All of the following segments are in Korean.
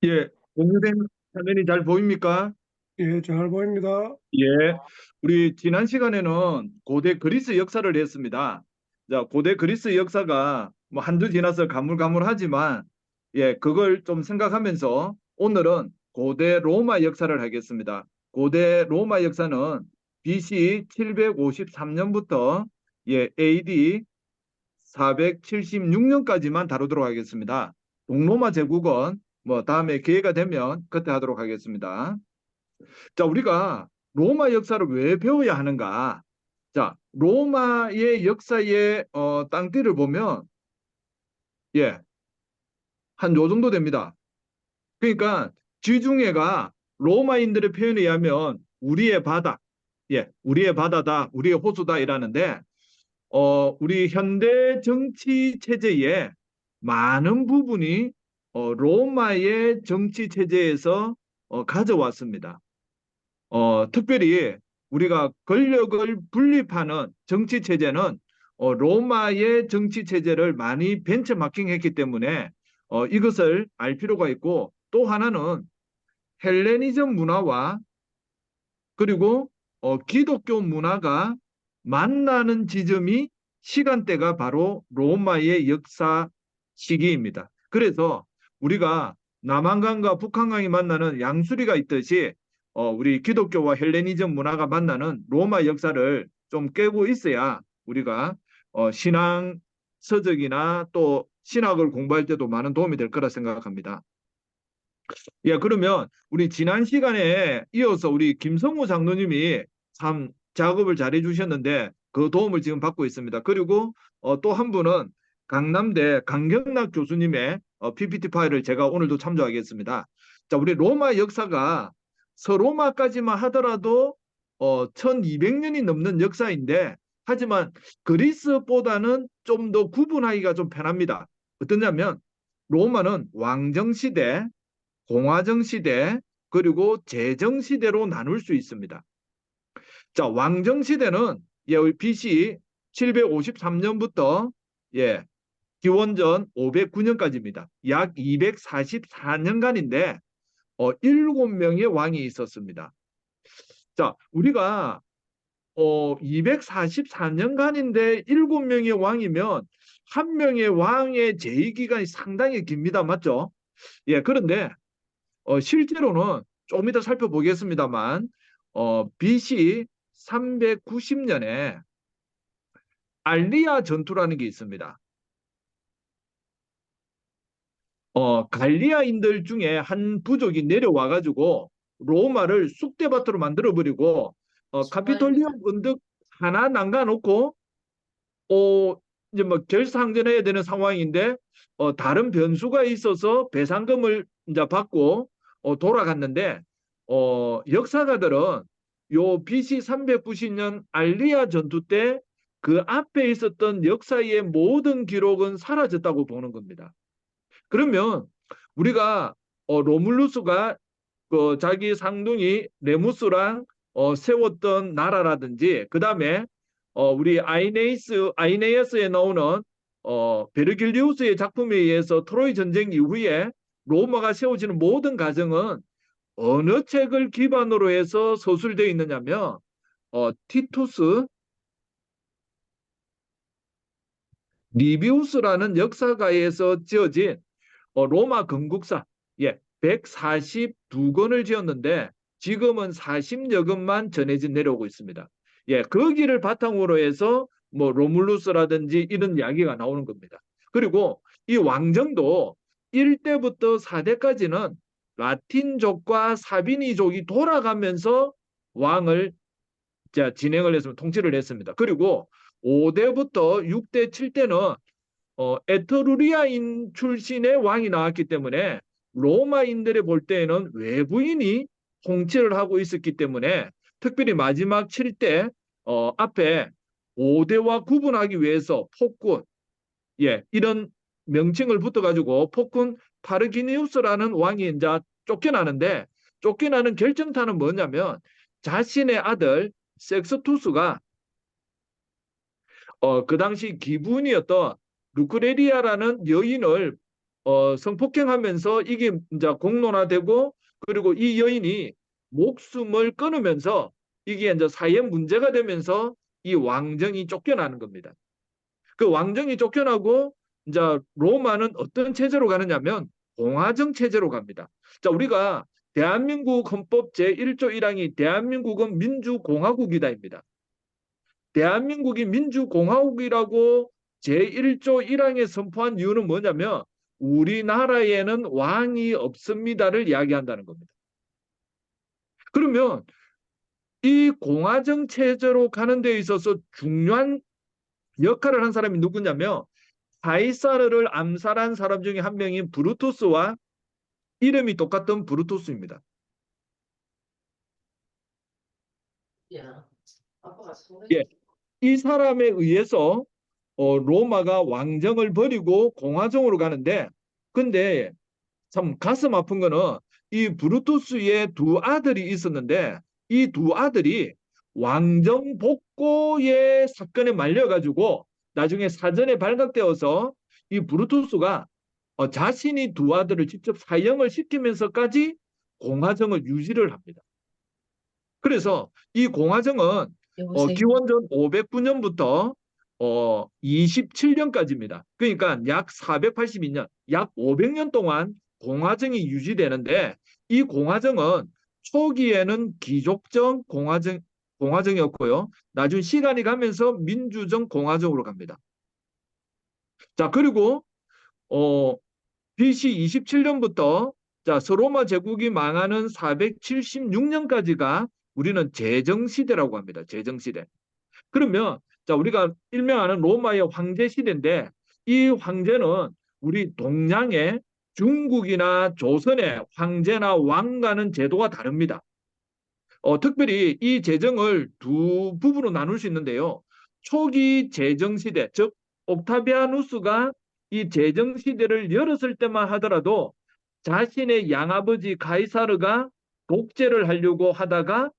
예, 공유된 화면이 잘 보입니까? 예, 잘 보입니다. 예, 우리 지난 시간에는 고대 그리스 역사를 했습니다. 자, 고대 그리스 역사가 뭐 한주 지나서 가물가물하지만, 예, 그걸 좀 생각하면서 오늘은 고대 로마 역사를 하겠습니다. 고대 로마 역사는 BC 753년부터 AD 476년까지만 다루도록 하겠습니다. 동로마 제국은 뭐 다음에 기회가 되면 그때 하도록 하겠습니다. 자, 우리가 로마 역사를 왜 배워야 하는가? 자, 로마의 역사의 땅띠를 보면 예, 한 요 정도 됩니다. 그러니까 지중해가 로마인들의 표현에 의하면 우리의 바다, 우리의 바다다, 우리의 호수다 이라는데 우리 현대 정치 체제의 많은 부분이 로마의 정치 체제에서 가져왔습니다. 특별히 우리가 권력을 분립하는 정치 체제는 로마의 정치 체제를 많이 벤처마킹했기 때문에 이것을 알 필요가 있고, 또 하나는 헬레니즘 문화와 그리고 기독교 문화가 만나는 지점이 시간대가 바로 로마의 역사 시기입니다. 그래서 우리가 남한강과 북한강이 만나는 양수리가 있듯이 우리 기독교와 헬레니즘 문화가 만나는 로마 역사를 좀 깨고 있어야 우리가 신앙 서적이나 또 신학을 공부할 때도 많은 도움이 될 거라 생각합니다. 예, 그러면 우리 지난 시간에 이어서 우리 김성우 장로님이 참 작업을 잘해 주셨는데 그 도움을 지금 받고 있습니다. 그리고 또 한 분은 강남대 강경락 교수님의 PPT 파일을 제가 오늘도 참조하겠습니다. 자, 우리 로마 역사가 서로마까지만 하더라도 1200년이 넘는 역사인데, 하지만 그리스보다는 좀 더 구분하기가 좀 편합니다. 어떠냐면 로마는 왕정시대, 공화정 시대, 그리고 제정 시대로 나눌 수 있습니다. 자, 왕정 시대는 BC 753년부터 기원전 509년까지입니다. 약 244년간인데 7명의 왕이 있었습니다. 자, 우리가 244년간인데 7명의 왕이면 한 명의 왕의 제위 기간이 상당히 깁니다. 맞죠? 예, 그런데 실제로는 좀 이따 살펴보겠습니다만 BC 390년에 알리아 전투라는 게 있습니다. 갈리아인들 중에 한 부족이 내려와가지고 로마를 쑥대밭으로 만들어버리고 카피톨리움 언덕 하나 남겨놓고 이제 뭐 결상전해야 되는 상황인데 다른 변수가 있어서 배상금을 이제 받고 돌아갔는데 역사가들은 요 BC 390년 알리아 전투 때 그 앞에 있었던 역사의 모든 기록은 사라졌다고 보는 겁니다. 그러면 우리가 로물루스가 그 자기 상둥이 레무스랑 세웠던 나라라든지, 그 다음에 우리 아이네이어스에 나오는 베르길리우스의 작품에 의해서 트로이 전쟁 이후에 로마가 세워지는 모든 과정은 어느 책을 기반으로 해서 서술되어 있느냐면 티투스 리비우스라는 역사가에서 지어진 로마 건국사, 142권을 지었는데 지금은 40여 권만 전해진 내려오고 있습니다. 거기를 바탕으로 해서 뭐 로물루스라든지 이런 이야기가 나오는 겁니다. 그리고 이 왕정도 1대부터 4대까지는 라틴족과 사비니족이 돌아가면서 왕을 진행을 했으면 통치를 했습니다. 그리고 5대부터 6대, 7대는 에터루리아인 출신의 왕이 나왔기 때문에 로마인들이 볼 때에는 외부인이 통치를 하고 있었기 때문에, 특별히 마지막 7대 앞에 5대와 구분하기 위해서 폭군, 이런 명칭을 붙어가지고 폭군 파르기니우스라는 왕이 이제 쫓겨나는데, 쫓겨나는 결정타는 뭐냐면 자신의 아들 섹스투스가 그 당시 기분이었던 루크레리아라는 여인을 성폭행하면서 이게 이제 공론화되고 그리고 이 여인이 목숨을 끊으면서 이게 이제 사회 문제가 되면서 이 왕정이 쫓겨나는 겁니다. 그 왕정이 쫓겨나고 이제 로마는 어떤 체제로 가느냐면 공화정 체제로 갑니다. 자, 우리가 대한민국 헌법 제1조 1항이 대한민국은 민주공화국이다입니다. 대한민국이 민주공화국이라고 제1조 1항에 선포한 이유는 뭐냐면 우리나라에는 왕이 없습니다를 이야기한다는 겁니다. 그러면 이 공화정 체제로 가는 데 있어서 중요한 역할을 한 사람이 누구냐면 가이사르를 암살한 사람 중에 한 명인 브루투스와 이름이 똑같던 브루투스입니다. 예, 이 사람에 의해서 로마가 왕정을 버리고 공화정으로 가는데 근데 참 가슴 아픈 거는 이 브루투스의 두 아들이 있었는데 이 두 아들이 왕정 복고의 사건에 말려가지고 나중에 사전에 발각되어서 이 브루투스가 자신이 두 아들을 직접 사형을 시키면서까지 공화정을 유지를 합니다. 그래서 이 공화정은 여보세요? 기원전 509년부터 27년까지입니다. 그러니까 약 482년, 약 500년 동안 공화정이 유지되는데 이 공화정은 초기에는 귀족정 공화정이었고요. 나중 시간이 가면서 민주정 공화정으로 갑니다. 자, 그리고 BC 27년부터 자, 서로마 제국이 망하는 476년까지가 우리는 제정시대라고 합니다. 제정시대. 그러면 자, 우리가 일명하는 로마의 황제 시대인데 이 황제는 우리 동양의 중국이나 조선의 황제나 왕과는 제도가 다릅니다. 특별히 이 제정을 두 부분으로 나눌 수 있는데요. 초기 제정 시대, 즉 옥타비아누스가 이 제정 시대를 열었을 때만 하더라도 자신의 양아버지 가이사르가 독재를 하려고 하다가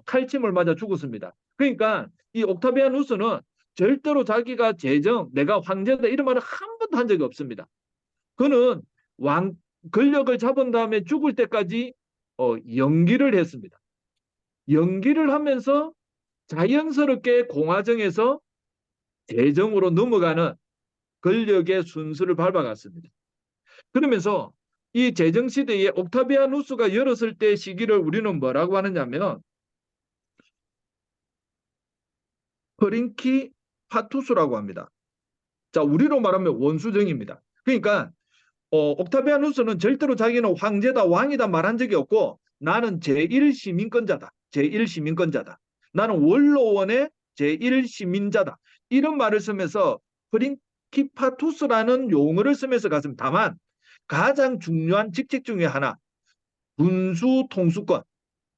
칼침을 맞아 죽었습니다. 그러니까 이 옥타비아누스는 절대로 자기가 내가 황제다 이런 말을 한 번도 한 적이 없습니다. 그는 권력을 잡은 다음에 죽을 때까지 연기를 했습니다. 연기를 하면서 자연스럽게 공화정에서 제정으로 넘어가는 권력의 순수를 밟아갔습니다. 그러면서 이 제정 시대에 옥타비아누스가 열었을 때 시기를 우리는 뭐라고 하느냐면 프린키 파투스라고 합니다. 자, 우리로 말하면 원수정입니다. 그러니까 옥타비아누스는 절대로 자기는 황제다 왕이다 말한 적이 없고 나는 제1시민권자다. 제1시민권자다. 나는 원로원의 제1시민자다. 이런 말을 쓰면서 프린키파투스라는 용어를 쓰면서 갔습니다. 다만 가장 중요한 직책 중에 하나 군수 통수권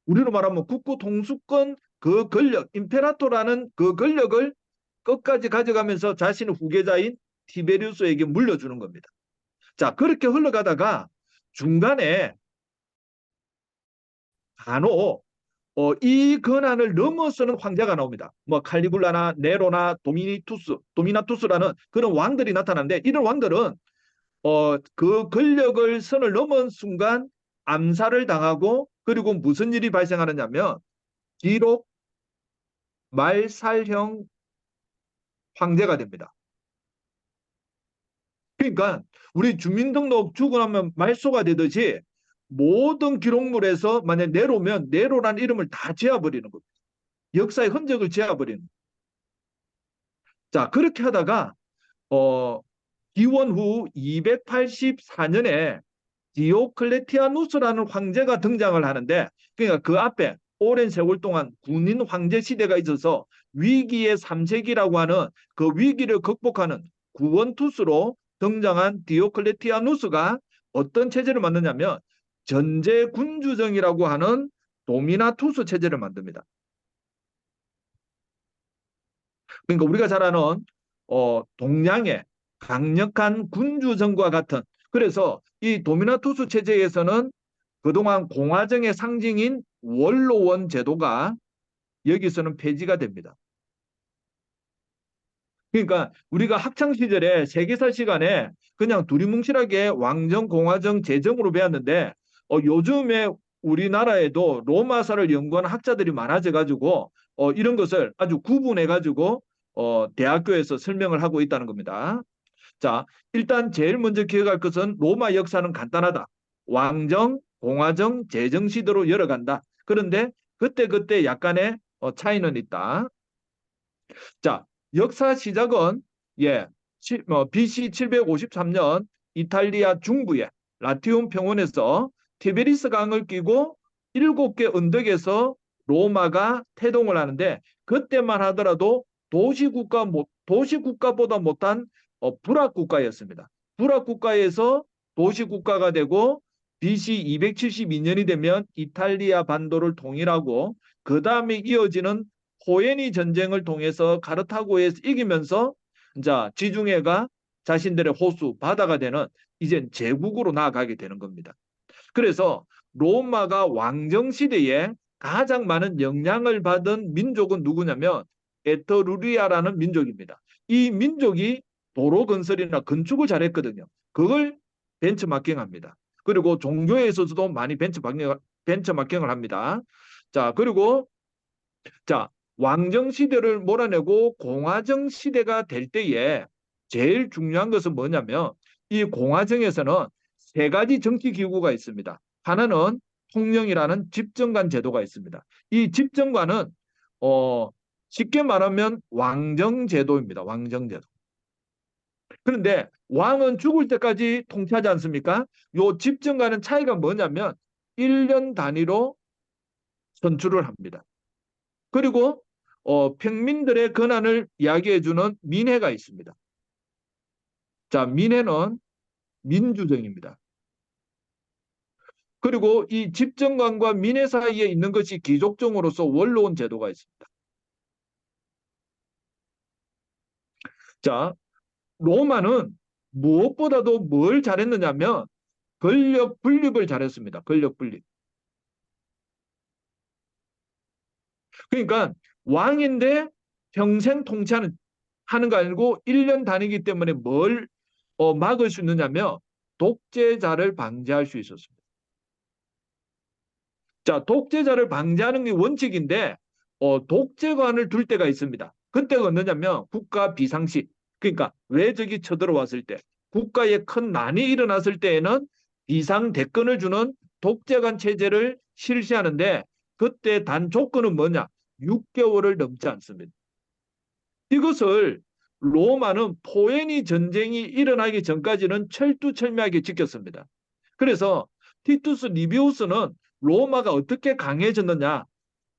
우리로 말하면 국부 통수권 그 권력 임페라토라는 그 권력을 끝까지 가져가면서 자신의 후계자인 티베리우스에게 물려주는 겁니다. 자, 그렇게 흘러가다가 중간에 간혹 이 권한을 넘어서는 황제가 나옵니다. 뭐 칼리굴라나 네로나 도미나투스라는 그런 왕들이 나타나는데 이런 왕들은 그 권력을 선을 넘은 순간 암살을 당하고 그리고 무슨 일이 발생하느냐면 기록 말살형 황제가 됩니다. 그러니까 우리 주민등록 주고 나면 말소가 되듯이 모든 기록물에서 만약 네로면 네로라는 이름을 다 지워버리는 겁니다. 역사의 흔적을 지워버리는 겁니다. 자, 그렇게 하다가 기원 후 284년에 디오클레티아누스라는 황제가 등장을 하는데 그러니까 그 앞에 오랜 세월 동안 군인 황제 시대가 있어서 위기의 3세기라고 하는 그 위기를 극복하는 구원투스로 등장한 디오클레티아누스가 어떤 체제를 만드냐면 전제군주정이라고 하는 도미나투스 체제를 만듭니다. 그러니까 우리가 잘 아는 동양의 강력한 군주정과 같은 그래서 이 도미나투스 체제에서는 그동안 공화정의 상징인 원로원 제도가 여기서는 폐지가 됩니다. 그러니까 우리가 학창 시절에 세계사 시간에 그냥 두리뭉실하게 왕정, 공화정, 제정으로 배웠는데 요즘에 우리나라에도 로마사를 연구하는 학자들이 많아져 가지고 이런 것을 아주 구분해 가지고 대학교에서 설명을 하고 있다는 겁니다. 자, 일단 제일 먼저 기억할 것은 로마 역사는 간단하다. 왕정, 공화정, 제정 시대로 열어간다. 그런데 그때 약간의 차이는 있다. 자, 역사 시작은 BC 753년 이탈리아 중부의 라티움 평원에서 티베리스 강을 끼고 7개 언덕에서 로마가 태동을 하는데 그때만 하더라도 도시국가보다 못한 불합국가였습니다. 불합국가에서 도시국가가 되고 BC 272년이 되면 이탈리아 반도를 통일하고 그 다음에 이어지는 호에니 전쟁을 통해서 카르타고에서 이기면서 이제 지중해가 자신들의 호수 바다가 되는 이젠 제국으로 나아가게 되는 겁니다. 그래서 로마가 왕정 시대에 가장 많은 영향을 받은 민족은 누구냐면 에터루리아라는 민족입니다. 이 민족이 도로 건설이나 건축을 잘했거든요. 그걸 벤처마킹합니다. 그리고 종교에 있어서도 많이 벤처마킹을 합니다. 자, 그리고 자, 왕정 시대를 몰아내고 공화정 시대가 될 때에 제일 중요한 것은 뭐냐면 이 공화정에서는 세 가지 정치 기구가 있습니다. 하나는 통령이라는 집정관 제도가 있습니다. 이 집정관은 어, 쉽게 말하면 왕정 제도입니다. 왕정 제도. 그런데 왕은 죽을 때까지 통치하지 않습니까? 요 집정관은 차이가 뭐냐면 1년 단위로 선출을 합니다. 그리고 평민들의 권한을 이야기해주는 민회가 있습니다. 자, 민회는 민주정입니다. 그리고 이 집정관과 민회 사이에 있는 것이 귀족정으로서 원로원 제도가 있습니다. 자, 로마는 무엇보다도 뭘 잘했느냐면 권력 분립을 잘했습니다. 권력 분립. 그러니까 왕인데 평생 통치하는 거 아니고 1년 단위이기 때문에 뭘 막을 수 있느냐면 독재자를 방지할 수 있었습니다. 자, 독재자를 방지하는 게 원칙인데 독재관을 둘 때가 있습니다. 그때가 언제냐면 국가 비상시. 그러니까 외적이 쳐들어왔을 때 국가에 큰 난이 일어났을 때에는 비상 대권을 주는 독재관 체제를 실시하는데 그때 단 조건은 뭐냐? 6개월을 넘지 않습니다. 이것을 로마는 포에니 전쟁이 일어나기 전까지는 철두철미하게 지켰습니다. 그래서 티투스 리비우스는 로마가 어떻게 강해졌느냐?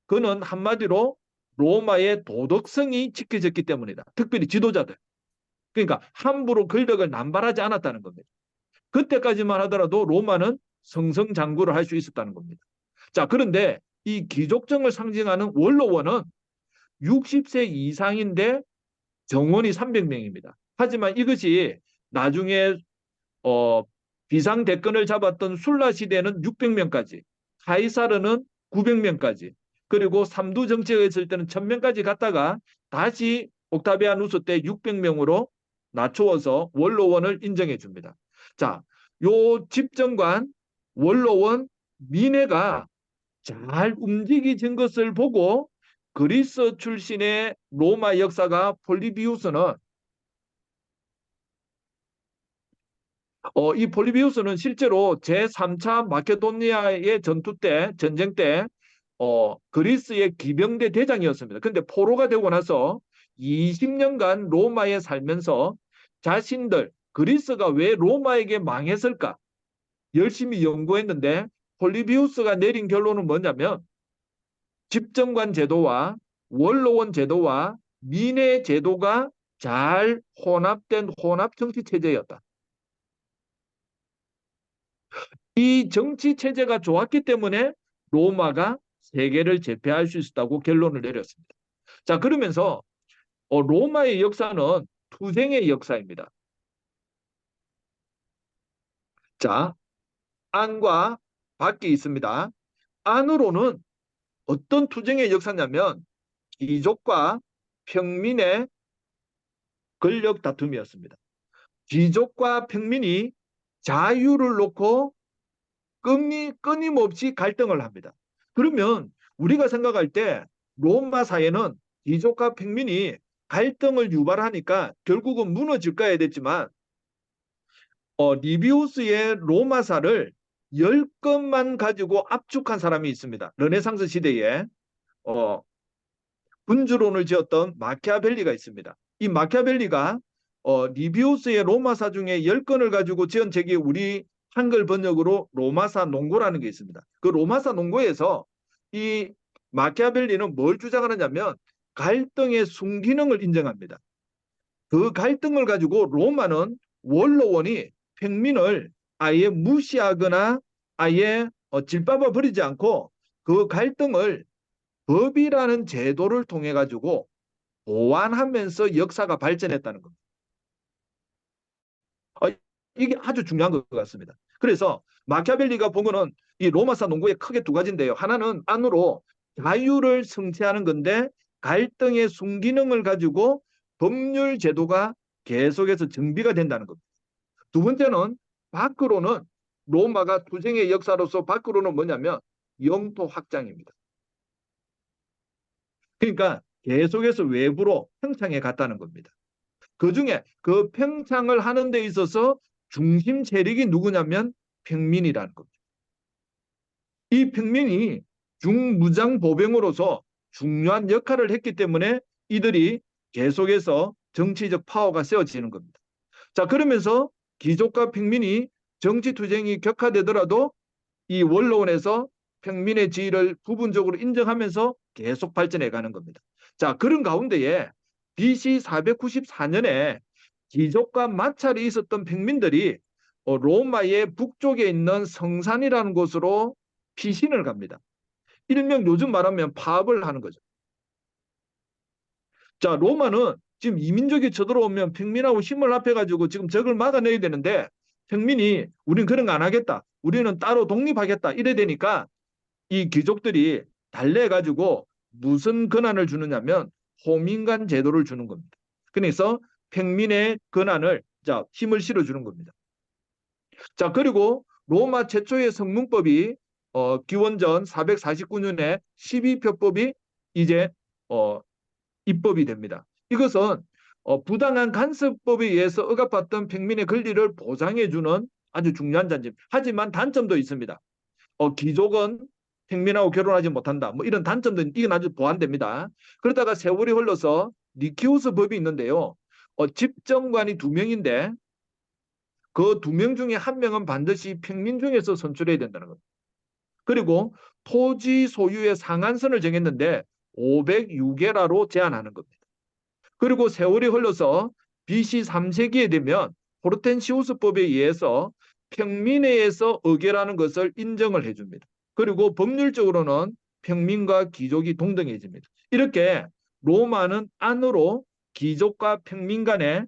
그는 한마디로 로마의 도덕성이 지켜졌기 때문이다. 특별히 지도자들. 그러니까 함부로 권력을 남발하지 않았다는 겁니다. 그때까지만 하더라도 로마는 승승장구를 할 수 있었다는 겁니다. 자, 그런데 이 귀족정을 상징하는 원로원은 60세 이상인데 정원이 300명입니다. 하지만 이것이 나중에 어, 비상 대권을 잡았던 술라 시대는 600명까지, 카이사르는 900명까지, 그리고 삼두 정치가 있을 때는 1000명까지 갔다가 다시 옥타비아누스 때 600명으로 낮추어서 원로원을 인정해 줍니다. 자, 요 집정관, 원로원, 민회가 잘 움직이진 것을 보고 그리스 출신의 로마 역사가 폴리비우스는 이 폴리비우스는 실제로 제3차 마케도니아의 전쟁 때 그리스의 기병대 대장이었습니다. 근데 포로가 되고 나서 20년간 로마에 살면서 자신들 그리스가 왜 로마에게 망했을까 열심히 연구했는데 폴리비우스가 내린 결론은 뭐냐면 집정관 제도와 원로원 제도와 민의 제도가 잘 혼합된 혼합 정치 체제였다. 이 정치 체제가 좋았기 때문에 로마가 세계를 제패할 수 있었다고 결론을 내렸습니다. 자, 그러면서 로마의 역사는 투쟁의 역사입니다. 자, 안과 밖이 있습니다. 안으로는 어떤 투쟁의 역사냐면 귀족과 평민의 권력 다툼이었습니다. 귀족과 평민이 자유를 놓고 끊임없이 갈등을 합니다. 그러면 우리가 생각할 때 로마 사회는 귀족과 평민이 갈등을 유발하니까 결국은 무너질까 해야 됐지만 리비우스의 로마사를 10건만 가지고 압축한 사람이 있습니다. 르네상스 시대에 어, 군주론을 지었던 마키아벨리가 있습니다. 이 마키아벨리가 리비우스의 로마사 중에 10건을 가지고 지은 책이 우리 한글 번역으로 로마사 농고라는 게 있습니다. 그 로마사 농고에서 이 마키아벨리는 뭘 주장하느냐면 갈등의 순기능을 인정합니다. 그 갈등을 가지고 로마는 원로원이 평민을 아예 무시하거나 아예 질밥아 버리지 않고 그 갈등을 법이라는 제도를 통해 가지고 보완하면서 역사가 발전했다는 겁니다. 이게 아주 중요한 것 같습니다. 그래서 마키아벨리가 본 거는 이 로마사 농구에 크게 두 가지인데요. 하나는 안으로 자유를 성취하는 건데 갈등의 순기능을 가지고 법률 제도가 계속해서 정비가 된다는 겁니다. 두 번째는 밖으로는 로마가 투쟁의 역사로서 밖으로는 뭐냐면 영토 확장입니다. 그러니까 계속해서 외부로 평창에 갔다는 겁니다. 그중에 그 평창을 하는 데 있어서 중심 세력이 누구냐면 평민이라는 겁니다. 이 평민이 중무장 보병으로서 중요한 역할을 했기 때문에 이들이 계속해서 정치적 파워가 세워지는 겁니다. 자, 그러면서 귀족과 평민이 정치 투쟁이 격화되더라도 이 원로원에서 평민의 지위를 부분적으로 인정하면서 계속 발전해 가는 겁니다. 자, 그런 가운데에 BC 494년에 귀족과 마찰이 있었던 평민들이 로마의 북쪽에 있는 성산이라는 곳으로 피신을 갑니다. 일명 요즘 말하면 파업을 하는 거죠. 자, 로마는 지금 이민족이 쳐들어오면 평민하고 힘을 합해가지고 지금 적을 막아내야 되는데 평민이 우린 그런 거 안 하겠다. 우리는 따로 독립하겠다. 이래 되니까 이 귀족들이 달래가지고 무슨 권한을 주느냐면 호민관 제도를 주는 겁니다. 그래서 평민의 권한을 힘을 실어주는 겁니다. 자, 그리고 로마 최초의 성문법이 기원전 449년에 12표법이 이제 입법이 됩니다. 이것은 부당한 간섭법에 의해서 억압받던 평민의 권리를 보장해주는 아주 중요한 잔재. 하지만 단점도 있습니다. 귀족은 평민하고 결혼하지 못한다. 뭐 이런 단점도 이건 아주 보완됩니다. 그러다가 세월이 흘러서 니키우스 법이 있는데요. 집정관이 2명인데 그 2명 중에 1명은 반드시 평민 중에서 선출해야 된다는 겁니다. 그리고 토지 소유의 상한선을 정했는데 506에라로 제한하는 겁니다. 그리고 세월이 흘러서 BC 3세기에 되면 호르텐시우스법에 의해서 평민회에서 의결하는 것을 인정을 해줍니다. 그리고 법률적으로는 평민과 귀족이 동등해집니다. 이렇게 로마는 안으로 귀족과 평민 간의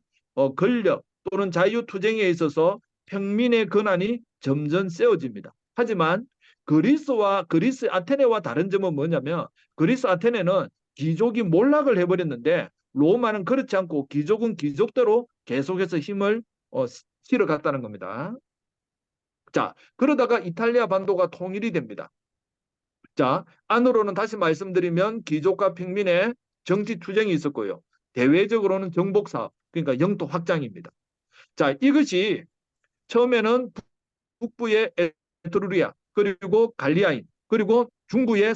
권력 또는 자유투쟁에 있어서 평민의 권한이 점점 세워집니다. 하지만 그리스 아테네와 다른 점은 뭐냐면 그리스 아테네는 귀족이 몰락을 해버렸는데 로마는 그렇지 않고 귀족은 귀족대로 계속해서 힘을 실어갔다는 겁니다. 자, 그러다가 이탈리아 반도가 통일이 됩니다. 자, 안으로는 다시 말씀드리면 귀족과 평민의 정치 투쟁이 있었고요. 대외적으로는 정복사업, 그러니까 영토 확장입니다. 자, 이것이 처음에는 북부의 에트루리아, 그리고 갈리아인, 그리고 중부의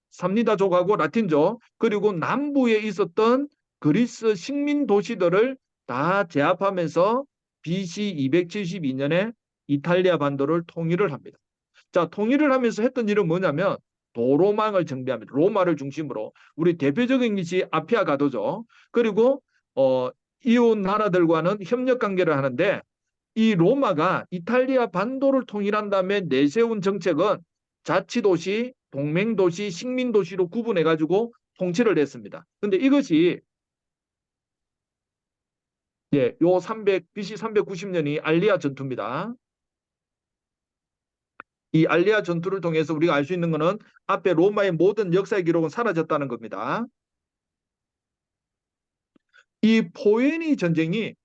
삼리다족하고 라틴족, 그리고 남부에 있었던 그리스 식민 도시들을 다 제압하면서 BC 272년에 이탈리아 반도를 통일을 합니다. 자, 통일을 하면서 했던 일은 뭐냐면 도로망을 정비합니다. 로마를 중심으로 우리 대표적인 것이 아피아 가도죠. 그리고 이웃 나라들과는 협력 관계를 하는데 이 로마가 이탈리아 반도를 통일한 다음에 내세운 정책은 자치도시, 동맹도시, 식민도시로 구분해 가지고 통치를 했습니다. 근데 이것이 요 BC 390년이 알리아 전투입니다. 이 알리아 전투를 통해서 우리가 알 수 있는 것은 앞에 로마의 모든 역사의 기록은 사라졌다는 겁니다. 이 포에니 전쟁이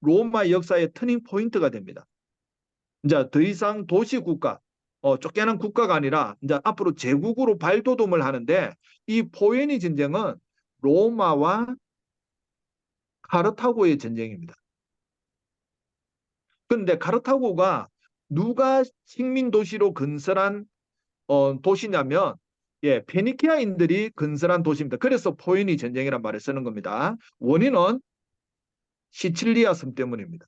로마 역사의 터닝 포인트가 됩니다. 이제 더 이상 도시국가, 쫓겨난 국가가 아니라 이제 앞으로 제국으로 발돋움을 하는데 이 포에니 전쟁은 로마와 카르타고의 전쟁입니다. 그런데 카르타고가 누가 식민 도시로 건설한 도시냐면 페니키아인들이 건설한 도시입니다. 그래서 포에니 전쟁이란 말을 쓰는 겁니다. 원인은 시칠리아 섬 때문입니다.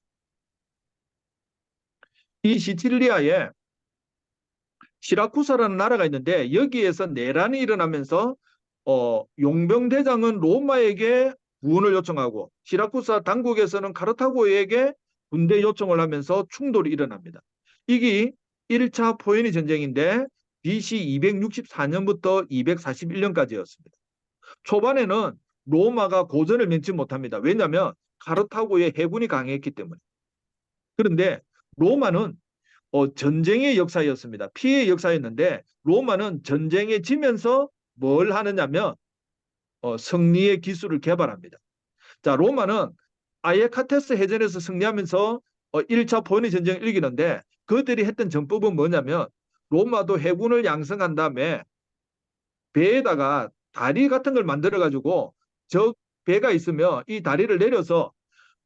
이 시칠리아에 시라쿠사라는 나라가 있는데 여기에서 내란이 일어나면서 용병대장은 로마에게 구원을 요청하고 시라쿠사 당국에서는 카르타고에게 군대 요청을 하면서 충돌이 일어납니다. 이게 1차 포에니 전쟁인데 BC 264년부터 241년까지였습니다. 초반에는 로마가 고전을 면치 못합니다. 왜냐하면 카르타고의 해군이 강했기 때문에. 그런데 로마는 전쟁의 역사였습니다. 피해의 역사였는데 로마는 전쟁에 지면서 뭘 하느냐면 승리의 기술을 개발합니다. 자, 로마는 아예카테스 해전에서 승리하면서 1차 포니 전쟁을 이기는데 그들이 했던 전법은 뭐냐면 로마도 해군을 양성한 다음에 배에다가 다리 같은 걸 만들어 가지고 저 배가 있으면 이 다리를 내려서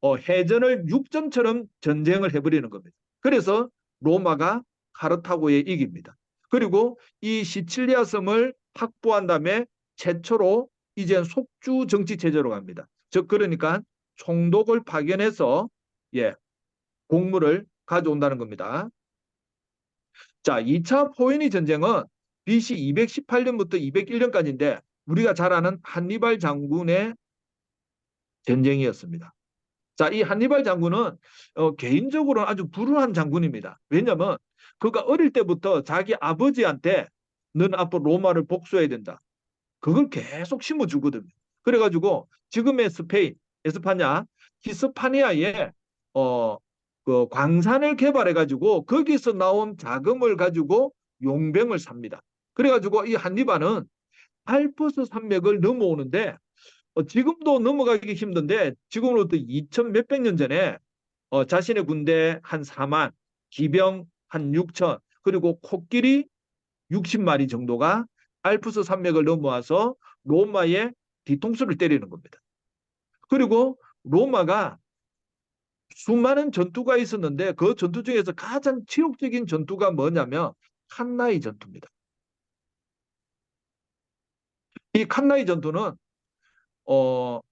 해전을 육전처럼 전쟁을 해버리는 겁니다. 그래서 로마가 카르타고에 이깁니다. 그리고 이 시칠리아 섬을 확보한 다음에 최초로 이제 속주 정치 체제로 갑니다. 즉 그러니까 총독을 파견해서 공물을 가져온다는 겁니다. 자, 2차 포에니 전쟁은 BC 218년부터 201년까지인데 우리가 잘 아는 한니발 장군의 전쟁이었습니다. 자, 이 한니발 장군은 개인적으로는 아주 불우한 장군입니다. 왜냐하면 그가 어릴 때부터 자기 아버지한테 넌 앞으로 로마를 복수해야 된다. 그걸 계속 심어주거든요. 그래가지고 지금의 스페인, 에스파냐, 히스파니아에 그 광산을 개발해가지고 거기서 나온 자금을 가지고 용병을 삽니다. 그래가지고 이 한니발은 알프스 산맥을 넘어오는데 지금도 넘어가기 힘든데 지금으로부터 2천 몇백 년 전에 자신의 군대 한 4만, 기병 한 6천, 그리고 코끼리 60마리 정도가 알프스 산맥을 넘어와서 로마의 뒤통수를 때리는 겁니다. 그리고 로마가 수많은 전투가 있었는데 그 전투 중에서 가장 치욕적인 전투가 뭐냐면 칸나이 전투입니다. 이 칸나이 전투는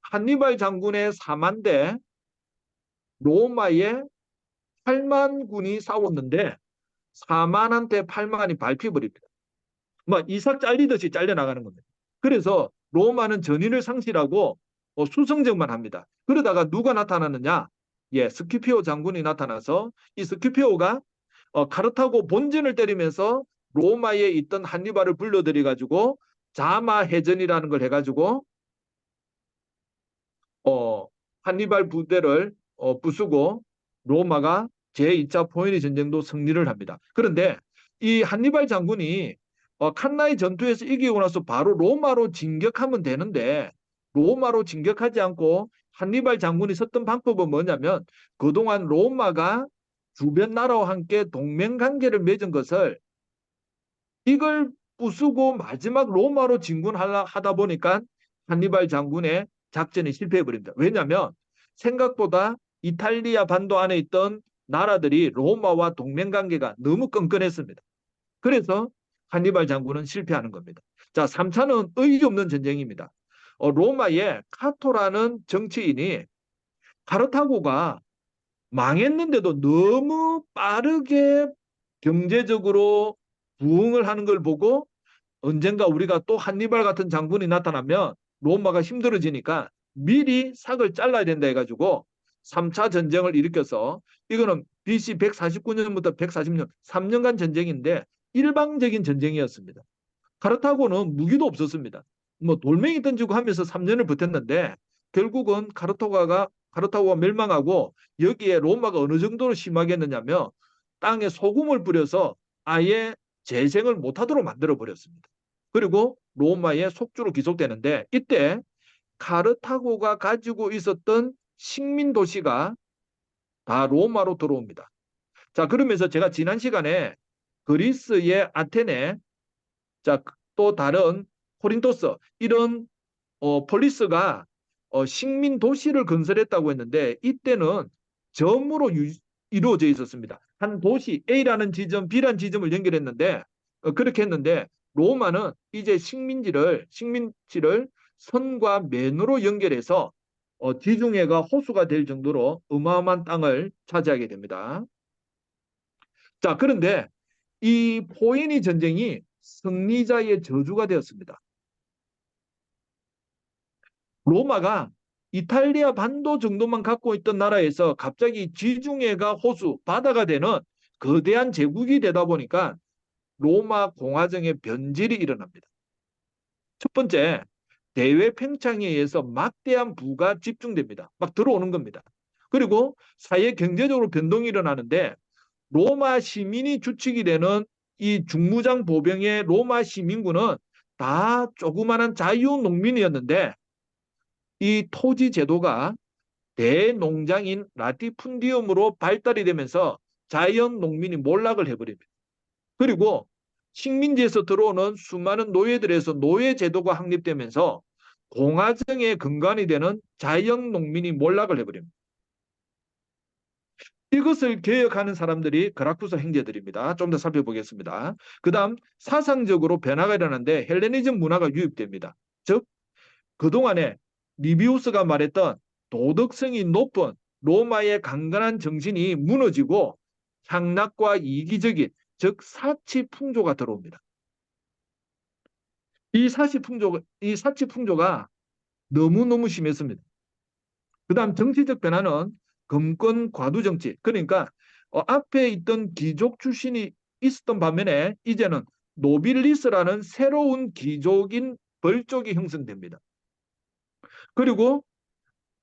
한니발 장군의 4만대 로마의 8만 군이 싸웠는데 4만한테 8만이 밟혀버립니다. 막 이삭 잘리듯이 잘려나가는 겁니다. 그래서 로마는 전인을 상실하고 수성전만 합니다. 그러다가 누가 나타나느냐? 스키피오 장군이 나타나서 이 스키피오가 카르타고 본진을 때리면서 로마에 있던 한니발을 불러들여 가지고 자마 해전이라는 걸 해가지고 한니발 부대를 부수고 로마가 제2차 포에니 전쟁도 승리를 합니다. 그런데 이 한니발 장군이 칸나이 전투에서 이기고 나서 바로 로마로 진격하면 되는데 로마로 진격하지 않고 한니발 장군이 썼던 방법은 뭐냐면 그동안 로마가 주변 나라와 함께 동맹 관계를 맺은 것을 이걸 부수고 마지막 로마로 진군하다 보니까 한니발 장군의 작전이 실패해버립니다. 왜냐하면 생각보다 이탈리아 반도 안에 있던 나라들이 로마와 동맹관계가 너무 끈끈했습니다. 그래서 한니발 장군은 실패하는 겁니다. 자, 3차는 의의 없는 전쟁입니다. 로마의 카토라는 정치인이 카르타고가 망했는데도 너무 빠르게 경제적으로 부흥을 하는 걸 보고 언젠가 우리가 또 한니발 같은 장군이 나타나면 로마가 힘들어지니까 미리 삭을 잘라야 된다 해가지고 3차 전쟁을 일으켜서 이거는 BC 149년부터 140년 3년간 전쟁인데 일방적인 전쟁이었습니다. 카르타고는 무기도 없었습니다. 뭐 돌멩이 던지고 하면서 3년을 버텼는데 결국은 카르타고가 멸망하고 여기에 로마가 어느 정도로 심하게 했느냐면 땅에 소금을 뿌려서 아예 재생을 못하도록 만들어 버렸습니다. 그리고 로마의 속주로 귀속되는데 이때 카르타고가 가지고 있었던 식민 도시가 다 로마로 들어옵니다. 자, 그러면서 제가 지난 시간에 그리스의 아테네, 자, 또 다른 코린토스 이런 폴리스가 식민 도시를 건설했다고 했는데 이때는 점으로 이루어져 있었습니다. 한 도시 A라는 지점, B라는 지점을 연결했는데 그렇게 했는데 로마는 이제 식민지를 선과 맨으로 연결해서 지중해가 호수가 될 정도로 어마어마한 땅을 차지하게 됩니다. 자, 그런데 이 포에니 전쟁이 승리자의 저주가 되었습니다. 로마가 이탈리아 반도 정도만 갖고 있던 나라에서 갑자기 지중해가 호수, 바다가 되는 거대한 제국이 되다 보니까 로마 공화정의 변질이 일어납니다. 첫 번째, 대외 팽창에 의해서 막대한 부가 집중됩니다. 막 들어오는 겁니다. 그리고 사회 경제적으로 변동이 일어나는데 로마 시민이 주축이 되는 이 중무장 보병의 로마 시민군은 다 조그마한 자유농민이었는데 이 토지 제도가 대농장인 라티푼디움으로 발달이 되면서 자연 농민이 몰락을 해버립니다. 그리고 식민지에서 들어오는 수많은 노예들에서 노예 제도가 확립되면서 공화정의 근간이 되는 자연 농민이 몰락을 해버립니다. 이것을 개혁하는 사람들이 그라쿠스 형제들입니다. 좀 더 살펴보겠습니다. 그 다음 사상적으로 변화가 일어나는데 헬레니즘 문화가 유입됩니다. 즉 그동안에 리비우스가 말했던 도덕성이 높은 로마의 강건한 정신이 무너지고 향락과 이기적인 즉 사치풍조가 들어옵니다. 이 사치풍조가 너무너무 심했습니다. 그 다음 정치적 변화는 금권 과두 정치. 그러니까 앞에 있던 귀족 출신이 있었던 반면에 이제는 노빌리스라는 새로운 귀족인 벌족이 형성됩니다. 그리고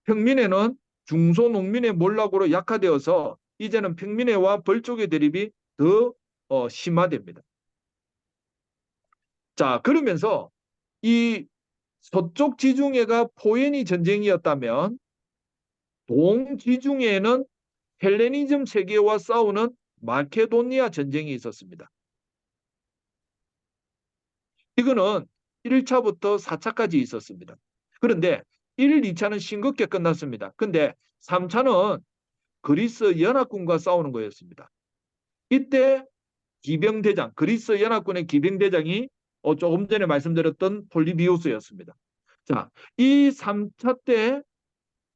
평민회는 중소농민의 몰락으로 약화되어서 이제는 평민회와 벌족의 대립이 더 심화됩니다. 자, 그러면서 이 서쪽 지중해가 포에니 전쟁이었다면 동지중해에는 헬레니즘 세계와 싸우는 마케도니아 전쟁이 있었습니다. 이거는 1차부터 4차까지 있었습니다. 그런데 1, 2차는 싱겁게 끝났습니다. 근데 3차는 그리스 연합군과 싸우는 거였습니다. 이때 기병대장, 그리스 연합군의 기병대장이 조금 전에 말씀드렸던 폴리비우스였습니다. 자, 이 3차 때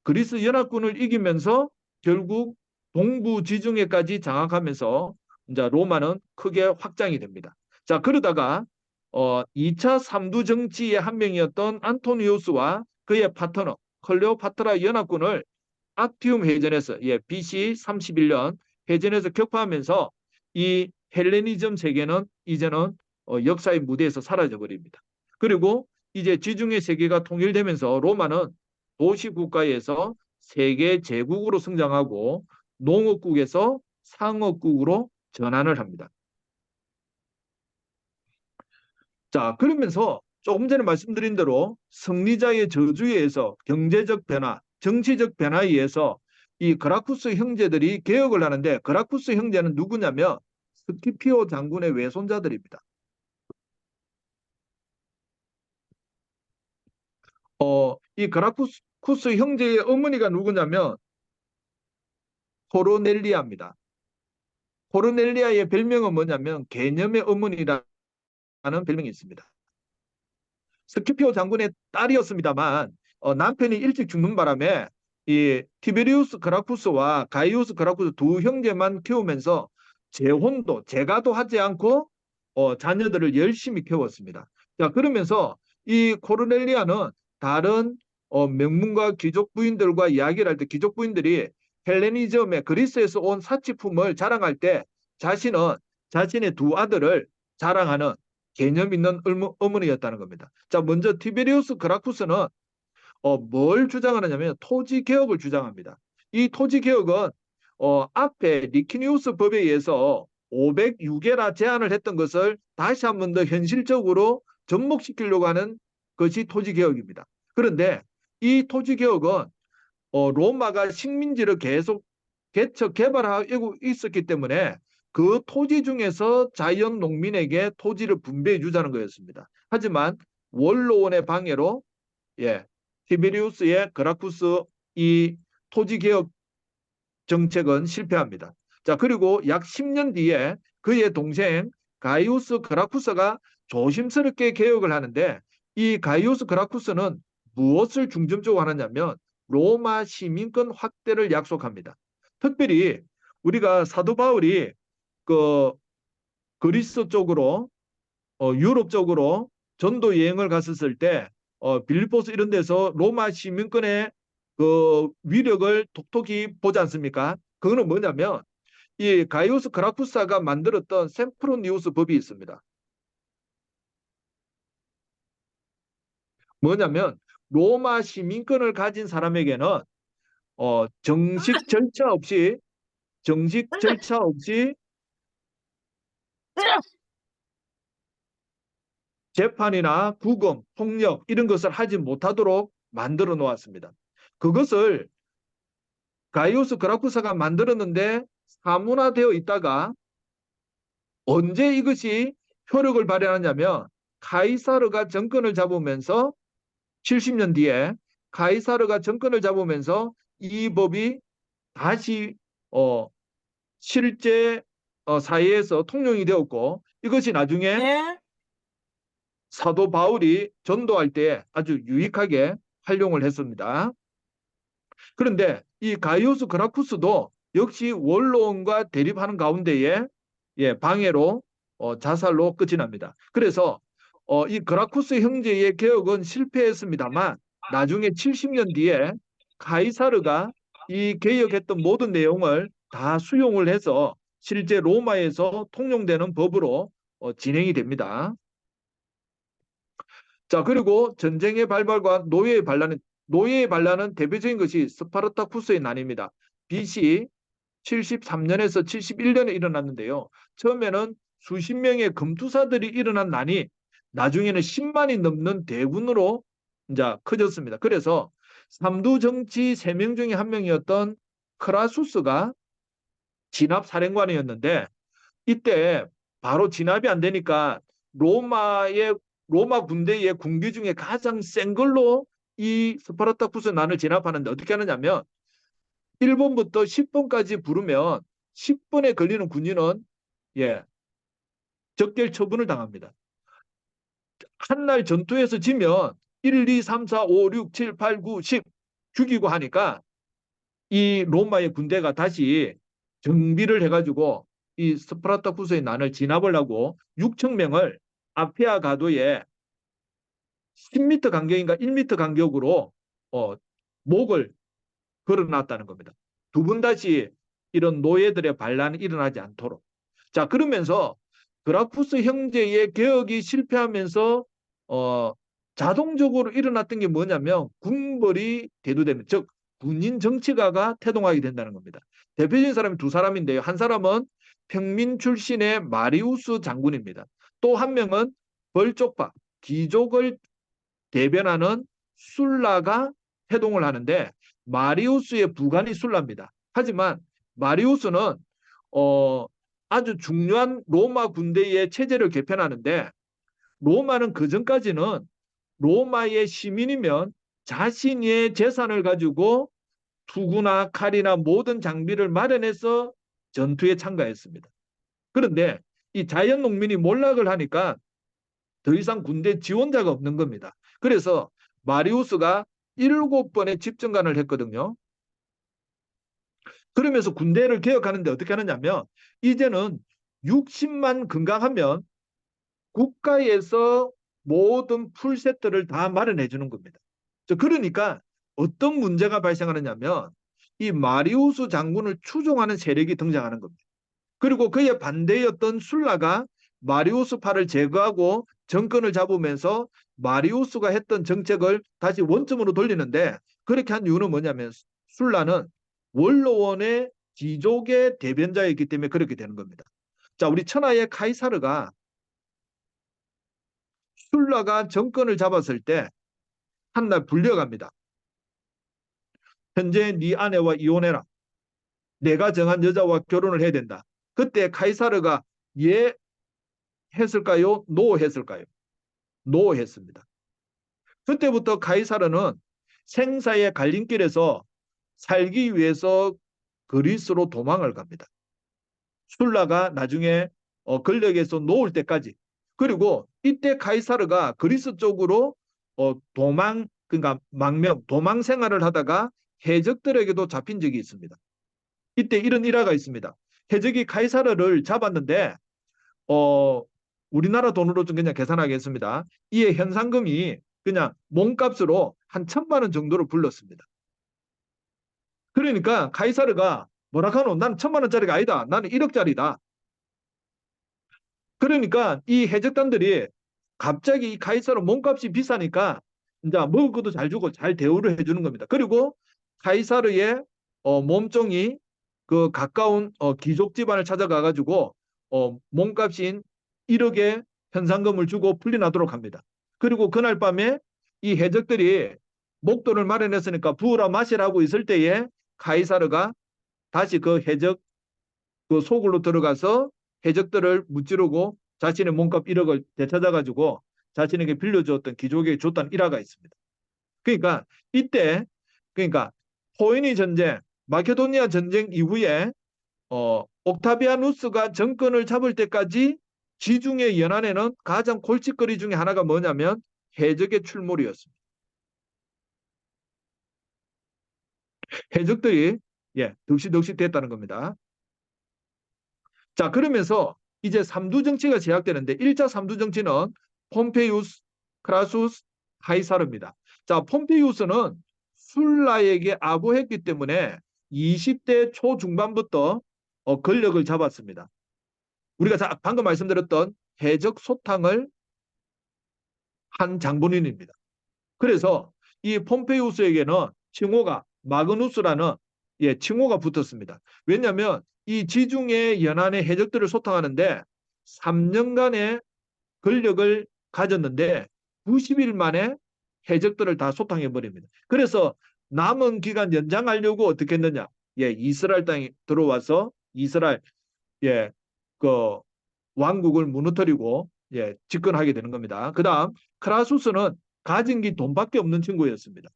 그리스 연합군을 이기면서 결국 동부 지중해까지 장악하면서 이제 로마는 크게 확장이 됩니다. 자, 그러다가 2차 삼두 정치의 한 명이었던 안토니우스와 그의 파트너 클레오파트라 연합군을 악티움 해전에서 BC 31년 해전에서 격파하면서 이 헬레니즘 세계는 이제는 역사의 무대에서 사라져 버립니다. 그리고 이제 지중해 세계가 통일되면서 로마는 도시국가에서 세계 제국으로 성장하고 농업국에서 상업국으로 전환을 합니다. 자, 그러면서 조금 전에 말씀드린 대로 승리자의 저주에 의해서 경제적 변화, 정치적 변화에 의해서 이 그라쿠스 형제들이 개혁을 하는데 그라쿠스 형제는 누구냐면 스키피오 장군의 외손자들입니다. 이 그라쿠스 형제의 어머니가 누구냐면 코르넬리아입니다. 코르넬리아의 별명은 뭐냐면 개념의 어머니라는 별명이 있습니다. 스키피오 장군의 딸이었습니다만 남편이 일찍 죽는 바람에 이 티베리우스 그라쿠스와 가이우스 그라쿠스 두 형제만 키우면서 재혼도 재가도 하지 않고 자녀들을 열심히 키웠습니다. 자, 그러면서 이 코르넬리아는 다른 명문가 귀족 부인들과 이야기를 할 때 귀족 부인들이 헬레니즘의 그리스에서 온 사치품을 자랑할 때 자신은 자신의 두 아들을 자랑하는 개념 있는 어머니였다는 겁니다. 자, 먼저 티베리우스 그라쿠스는 뭘 주장하느냐면 토지 개혁을 주장합니다. 이 토지 개혁은 앞에 리키니우스 법에 의해서 506개라 제한을 했던 것을 다시 한 번 더 현실적으로 접목시키려고 하는 것이 토지 개혁입니다. 그런데 이 토지 개혁은 로마가 식민지를 계속 개척 개발하고 있었기 때문에 그 토지 중에서 자연 농민에게 토지를 분배해 주자는 거였습니다. 하지만 원로원의 방해로 티베리우스의 그라쿠스 이 토지 개혁 정책은 실패합니다. 자, 그리고 약 10년 뒤에 그의 동생 가이우스 그라쿠스가 조심스럽게 개혁을 하는데 이 가이우스 그라쿠스는 무엇을 중점적으로 하느냐면 로마 시민권 확대를 약속합니다. 특별히 우리가 사도 바울이 그 그리스 쪽으로 유럽 쪽으로 전도 여행을 갔었을 때 빌립보스 이런 데서 로마 시민권의 그 위력을 톡톡히 보지 않습니까? 그거는 뭐냐면 이 가이우스 그라쿠스가 만들었던 셈프로니우스 법이 있습니다. 뭐냐면 로마 시민권을 가진 사람에게는 정식 절차 없이 재판이나 구금, 폭력 이런 것을 하지 못하도록 만들어 놓았습니다. 그것을 가이우스 그라쿠스가 만들었는데 사문화되어 있다가 언제 이것이 효력을 발휘하냐면 카이사르가 정권을 잡으면서 70년 뒤에 카이사르가 정권을 잡으면서 이 법이 다시 실제 사회에서 통용이 되었고 이것이 나중에 네. 사도 바울이 전도할 때 아주 유익하게 활용을 했습니다. 그런데 이 가이오스 그라쿠스도 역시 원로원과 대립하는 가운데에 방해로 자살로 끝이 납니다. 그래서 이 그라쿠스 형제의 개혁은 실패했습니다만 나중에 70년 뒤에 카이사르가 이 개혁했던 모든 내용을 다 수용을 해서 실제 로마에서 통용되는 법으로 진행이 됩니다. 자, 그리고 전쟁의 발발과 노예의 반란은 대표적인 것이 스파르타쿠스의 난입니다. BC 73년에서 71년에 일어났는데요. 처음에는 수십 명의 금투사들이 일어난 난이 나중에는 10만이 넘는 대군으로 이제 커졌습니다. 그래서 삼두 정치 3명 중에 한 명이었던 크라수스가 진압 사령관이었는데 이때 바로 진압이 안 되니까 로마 군대의 군기 중에 가장 센 걸로 이 스파르타쿠스 난을 진압하는데 어떻게 하느냐면 1번부터 10번까지 부르면 10번에 걸리는 군인은 적결 처분을 당합니다. 한날 전투에서 지면 1, 2, 3, 4, 5, 6, 7, 8, 9, 10 죽이고 하니까 이 로마의 군대가 다시 정비를 해가지고 이 스파르타쿠스의 난을 진압을 하고 6천 명을 아피아 가도에 10m 간격인가 1m 간격으로 목을 걸어놨다는 겁니다. 두 번 다시 이런 노예들의 반란이 일어나지 않도록. 자, 그러면서 그라쿠스 형제의 개혁이 실패하면서 자동적으로 일어났던 게 뭐냐면 군벌이 대두됩니다. 즉 군인 정치가가 태동하게 된다는 겁니다. 대표적인 사람이 두 사람인데요. 한 사람은 평민 출신의 마리우스 장군입니다. 또 한 명은 벌쪽파, 귀족을 대변하는 술라가 태동을 하는데 마리우스의 부관이 술라입니다. 하지만 마리우스는 아주 중요한 로마 군대의 체제를 개편하는데 로마는 그전까지는 로마의 시민이면 자신의 재산을 가지고 투구나 칼이나 모든 장비를 마련해서 전투에 참가했습니다. 그런데 이 자연농민이 몰락을 하니까 더 이상 군대 지원자가 없는 겁니다. 그래서 마리우스가 7번의 집정관을 했거든요. 그러면서 군대를 개혁하는데 어떻게 하느냐면 이제는 60만 건강하면 국가에서 모든 풀세트를 다 마련해 주는 겁니다. 그러니까 어떤 문제가 발생하느냐면 이 마리우스 장군을 추종하는 세력이 등장하는 겁니다. 그리고 그의 반대였던 술라가 마리우스파를 제거하고 정권을 잡으면서 마리우스가 했던 정책을 다시 원점으로 돌리는데 그렇게 한 이유는 뭐냐면 술라는 원로원의 귀족의 대변자였기 때문에 그렇게 되는 겁니다. 자, 우리 천하의 카이사르가 술라가 정권을 잡았을 때 한날 불려갑니다. 현재 네 아내와 이혼해라. 내가 정한 여자와 결혼을 해야 된다. 그때 카이사르가 예 했을까요? 노 했을까요? 노 했습니다. 그때부터 카이사르는 생사의 갈림길에서 살기 위해서 그리스로 도망을 갑니다. 술라가 나중에 권력에서 놓을 때까지. 그리고 이때 카이사르가 그리스 쪽으로 그러니까 도망 생활을 하다가 해적들에게도 잡힌 적이 있습니다. 이때 이런 일화가 있습니다. 해적이 카이사르를 잡았는데 어, 우리나라 돈으로 좀 그냥 계산하겠습니다. 이에 현상금이 그냥 몸값으로 한 1,000만 원 정도를 불렀습니다. 그러니까 카이사르가 뭐라 카노? 나는 1,000만 원짜리가 아니다. 나는 1억짜리다. 그러니까 이 해적단들이 갑자기 이 카이사르 몸값이 비싸니까 이제 먹을 것도 잘 주고 잘 대우를 해주는 겁니다. 그리고 카이사르의 몸종이 그 가까운 귀족 집안을 찾아가 가지고 몸값인 1억의 현상금을 주고 풀려나도록 합니다. 그리고 그날 밤에 이 해적들이 목돈을 마련했으니까 부으라 마시라고 있을 때에 카이사르가 다시 그 해적 그 소굴로 들어가서 해적들을 무찌르고 자신의 몸값 1억을 되찾아가지고 자신에게 빌려주었던 귀족에게 줬다는 일화가 있습니다. 그러니까 이때 그러니까 포에니 전쟁, 마케도니아 전쟁 이후에 옥타비아누스가 정권을 잡을 때까지 지중해 연안에는 가장 골칫거리 중에 하나가 뭐냐면 해적의 출몰이었습니다. 해적들이 덕시덕시 됐다는 겁니다. 자, 그러면서 이제 삼두 정치가 시작되는데 1차 삼두 정치는 폼페이우스, 크라수스, 카이사르입니다. 자, 폼페이우스는 술라에게 아부했기 때문에 20대 초중반부터 권력을 잡았습니다. 우리가 방금 말씀드렸던 해적 소탕을 한 장본인입니다. 그래서 이 폼페이우스에게는 칭호가 마그누스라는 칭호가 붙었습니다. 왜냐하면 이 지중해 연안의 해적들을 소탕하는데 3년간의 권력을 가졌는데 90일 만에 해적들을 다 소탕해 버립니다. 그래서 남은 기간 연장하려고 어떻게 했느냐? 이스라엘 땅에 들어와서 이스라엘 그 왕국을 무너뜨리고 집권하게 되는 겁니다. 그다음 크라수스는 가진 게 돈밖에 없는 친구였습니다.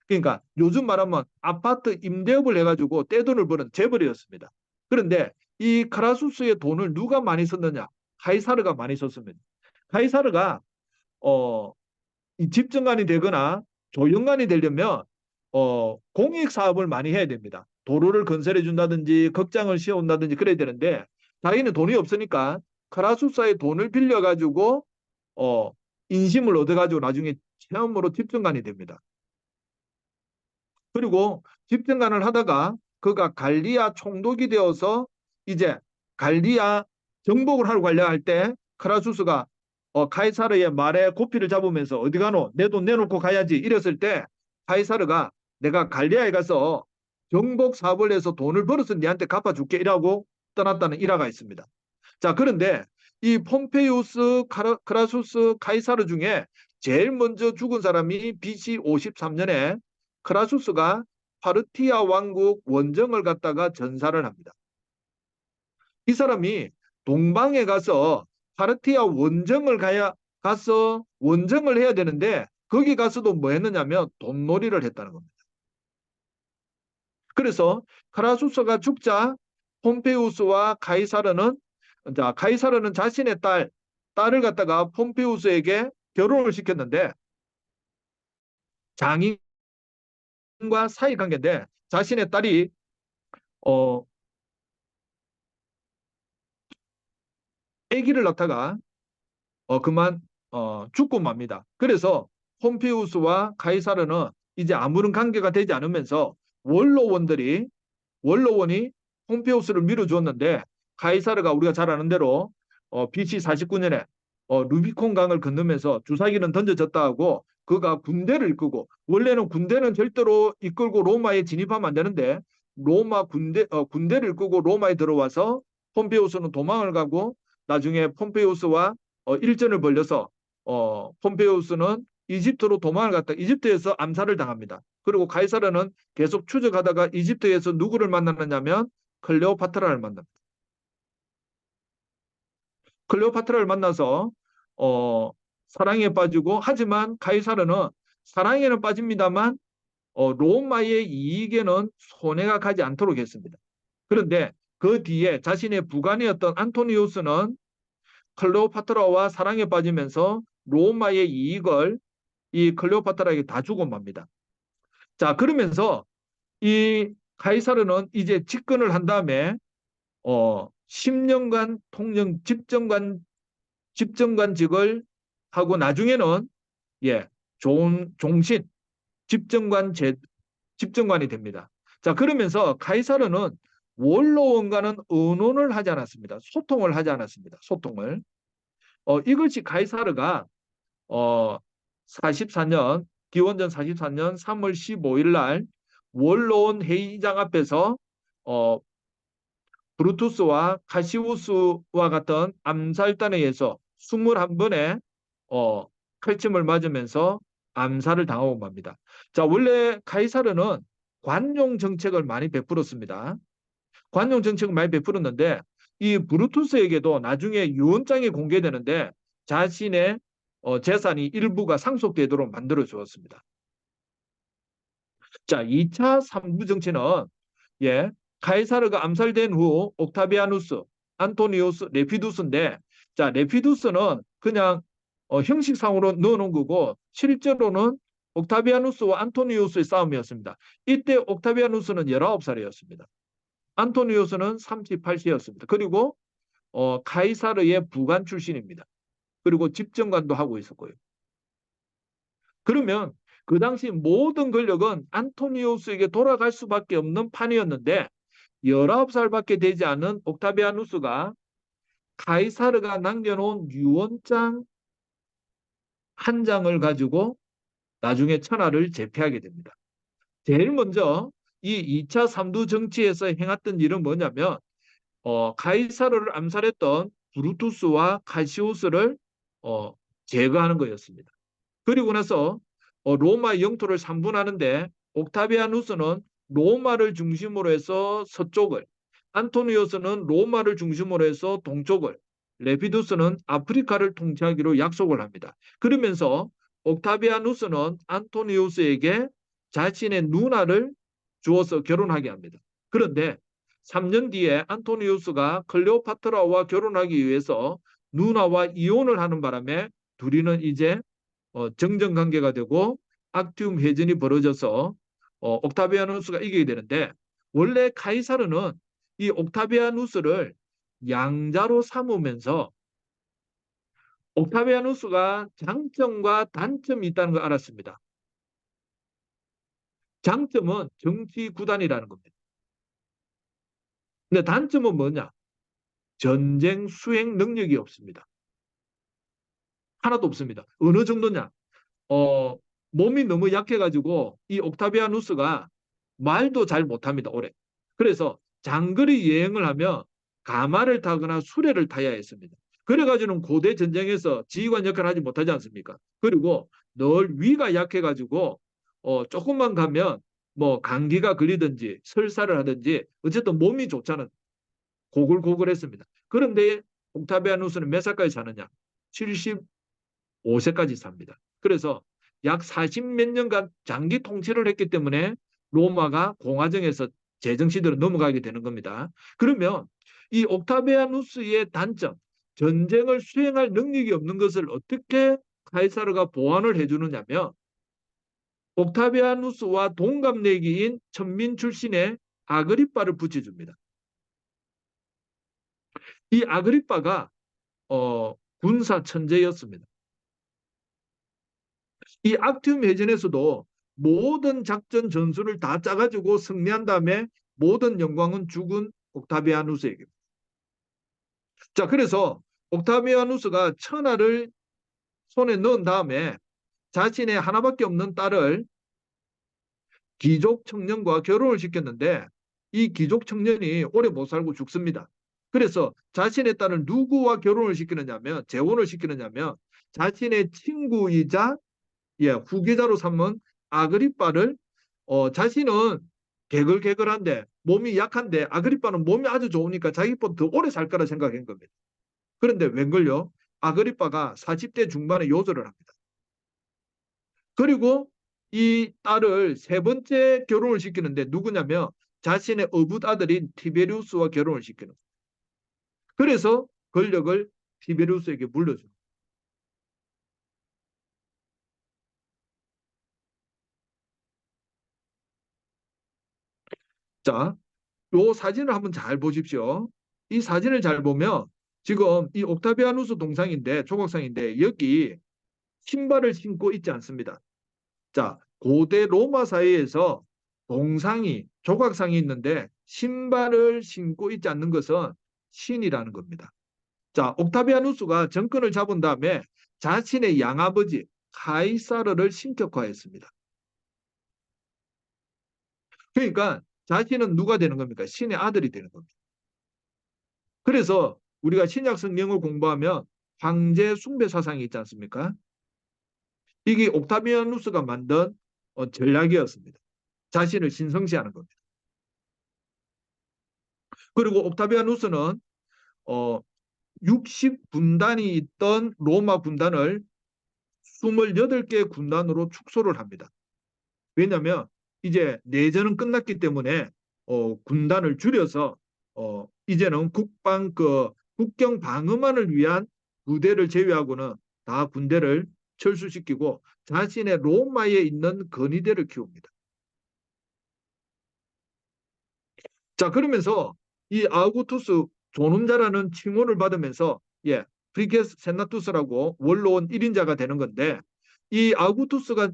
그러니까 요즘 말하면 아파트 임대업을 해가지고 떼돈을 버는 재벌이었습니다. 그런데 이 크라수스의 돈을 누가 많이 썼느냐? 카이사르가 많이 썼습니다. 카이사르가 이 집정관이 되거나 조영관이 되려면 공익 사업을 많이 해야 됩니다. 도로를 건설해 준다든지 극장을 씌운다든지 그래야 되는데 자기는 돈이 없으니까 크라수스의 돈을 빌려가지고 인심을 얻어가지고 나중에 처음으로 집정관이 됩니다. 그리고 집정관을 하다가 그가 갈리아 총독이 되어서 이제 갈리아 정복을 하러 가려 할 때 크라수스가 카이사르의 말에 고삐를 잡으면서 어디 가노? 내 돈 내놓고 가야지 이랬을 때 카이사르가 내가 갈리아에 가서 정복 사업을 해서 돈을 벌어서 니한테 갚아줄게 이라고 떠났다는 일화가 있습니다. 자, 그런데 이 폼페이우스, 크라수스, 카이사르 중에 제일 먼저 죽은 사람이 BC 53년에 크라수스가 파르티아 왕국 원정을 갔다가 전사를 합니다. 이 사람이 동방에 가서 파르티아 원정을 가서 원정을 해야 되는데 거기 가서도 뭐 했느냐면 돈놀이를 했다는 겁니다. 그래서 크라수스가 죽자 폼페우스와 카이사르는 자신의 딸을 갖다가 폼페우스에게 결혼을 시켰는데 장인과 사이 관계인데 자신의 딸이 아기를 낳다가 그만 죽고 맙니다. 그래서 폼페우스와 카이사르는 이제 아무런 관계가 되지 않으면서 원로원이 폼페우스를 밀어주었는데 카이사르가 우리가 잘 아는 대로 BC 49년에 루비콘 강을 건너면서 주사기는 던져졌다 하고 그가 군대를 이끌고 원래는 군대는 절대로 이끌고 로마에 진입하면 안 되는데 군대를 이끌고 로마에 들어와서 폼페우스는 도망을 가고 나중에 폼페우스와 일전을 벌려서 폼페우스는 이집트로 도망을 갔다 이집트에서 암살을 당합니다. 그리고 카이사르는 계속 추적하다가 이집트에서 누구를 만나느냐면 클레오파트라를 만납니다. 클레오파트라를 만나서 어, 사랑에 빠지고 하지만 카이사르는 사랑에는 빠집니다만 로마의 이익에는 손해가 가지 않도록 했습니다. 그런데 그 뒤에 자신의 부관이었던 안토니우스는 클레오파트라와 사랑에 빠지면서 로마의 이익을 이 클레오파트라에게 다 주고 맙니다. 자, 그러면서 이 카이사르는 이제 집권을 한 다음에 10년간 통영 집정관직을 하고 나중에는 예, 종신 집정관이 됩니다. 자, 그러면서 카이사르는 원로원과는 의논을 하지 않았습니다. 소통을 하지 않았습니다. 소통을. 이것이 카이사르가 44년 기원전 44년 3월 15일 날 원로원 회의장 앞에서 어, 브루투스와 카시우스와 같은 암살단에 의해서 21번의 칼침을 맞으면서 암살을 당하고 맙니다. 자, 원래 카이사르는 관용 정책을 많이 베풀었습니다. 관용 정책을 많이 베풀었는데 이 브루투스에게도 나중에 유언장이 공개되는데 자신의 재산이 일부가 상속되도록 만들어 주었습니다. 자, 2차 3부 정치는 예, 카이사르가 암살된 후 옥타비아누스, 안토니우스, 레피두스인데 자, 레피두스는 그냥 형식상으로 넣어놓은 거고 실제로는 옥타비아누스와 안토니우스의 싸움이었습니다. 이때 옥타비아누스는 19살이었습니다. 안토니우스는 38세였습니다. 그리고 카이사르의 부관 출신입니다. 그리고 집정관도 하고 있었고요. 그러면 그 당시 모든 권력은 안토니우스에게 돌아갈 수밖에 없는 판이었는데 19살밖에 되지 않은 옥타비아누스가 카이사르가 남겨놓은 유언장 한 장을 가지고 나중에 천하를 제패하게 됩니다. 제일 먼저 이 2차 3두 정치에서 행했던 일은 뭐냐면 카이사르를 암살했던 브루투스와 카시우스를 제거하는 거였습니다. 그리고 나서 로마 영토를 3분하는데 옥타비아누스는 로마를 중심으로 해서 서쪽을, 안토니우스는 로마를 중심으로 해서 동쪽을, 레피두스는 아프리카를 통치하기로 약속을 합니다. 그러면서 옥타비아누스는 안토니우스에게 자신의 누나를 주어서 결혼하게 합니다. 그런데 3년 뒤에 안토니우스가 클레오파트라와 결혼하기 위해서 누나와 이혼을 하는 바람에 둘이는 이제 정전 관계가 되고 악티움 해전이 벌어져서 옥타비아누스가 이기게 되는데 원래 카이사르는 이 옥타비아누스를 양자로 삼으면서 옥타비아누스가 장점과 단점이 있다는 걸 알았습니다. 장점은 정치 구단이라는 겁니다. 근데 단점은 뭐냐? 전쟁 수행 능력이 없습니다. 하나도 없습니다. 어느 정도냐? 몸이 너무 약해가지고 이 옥타비아누스가 말도 잘 못합니다. 오래. 그래서 장거리 여행을 하면 가마를 타거나 수레를 타야 했습니다. 그래가지고는 고대 전쟁에서 지휘관 역할을 하지 못하지 않습니까? 그리고 늘 위가 약해가지고 조금만 가면 뭐 감기가 걸리든지 설사를 하든지 어쨌든 몸이 좋지 않은 고글고글했습니다. 그런데 옥타비아누스는 몇 살까지 사느냐? 75세까지 삽니다. 그래서 약 40 몇 년간 장기 통치를 했기 때문에 로마가 공화정에서 제정시대로 넘어가게 되는 겁니다. 그러면 이 옥타비아누스의 단점, 전쟁을 수행할 능력이 없는 것을 어떻게 카이사르가 보완을 해주느냐면 옥타비아누스와 동갑내기인 천민 출신의 아그리빠를 붙여줍니다. 이 아그리빠가 군사 천재였습니다. 이 악티움 해전에서도 모든 작전 전술을 다 짜가지고 승리한 다음에 모든 영광은 죽은 옥타비아누스에게. 자, 그래서 옥타비아누스가 천하를 손에 넣은 다음에 자신의 하나밖에 없는 딸을 귀족 청년과 결혼을 시켰는데 이 귀족 청년이 오래 못 살고 죽습니다. 그래서 자신의 딸을 누구와 결혼을 시키느냐면 재혼을 시키느냐면 자신의 친구이자 후계자로 삼은 아그리빠를 자신은 개걸개걸한데 몸이 약한데 아그리빠는 몸이 아주 좋으니까 자기보다 더 오래 살 거라 생각한 겁니다. 그런데 웬걸요? 아그리빠가 40대 중반에 요절을 합니다. 그리고 이 딸을 세 번째 결혼을 시키는데 누구냐면 자신의 어붓 아들인 티베리우스와 결혼을 시키는 거예요. 그래서 권력을 티베리우스에게 물려줘요. 자, 이 사진을 한번 잘 보십시오. 이 사진을 잘 보면 지금 이 옥타비아누스 동상인데 조각상인데 여기 신발을 신고 있지 않습니다. 자, 고대 로마 사회에서 동상이 조각상이 있는데 신발을 신고 있지 않는 것은 신이라는 겁니다. 자, 옥타비아누스가 정권을 잡은 다음에 자신의 양아버지 카이사르를 신격화했습니다. 그러니까 자신은 누가 되는 겁니까? 신의 아들이 되는 겁니다. 그래서 우리가 신약 성경을 공부하면 황제 숭배 사상이 있지 않습니까? 이게 옥타비아누스가 만든 전략이었습니다. 자신을 신성시하는 겁니다. 그리고 옥타비아누스는 어, 60군단이 있던 로마 군단을 28개 군단으로 축소를 합니다. 왜냐하면 이제 내전은 끝났기 때문에 군단을 줄여서 이제는 국경 방어만을 위한 부대를 제외하고는 다 군대를 철수시키고 자신의 로마에 있는 건의대를 키웁니다. 자, 그러면서 이 아우구투스 존엄자라는 칭호를 받으면서 프리게스 세나투스라고 원로원 1인자가 되는 건데 이 아우구투스가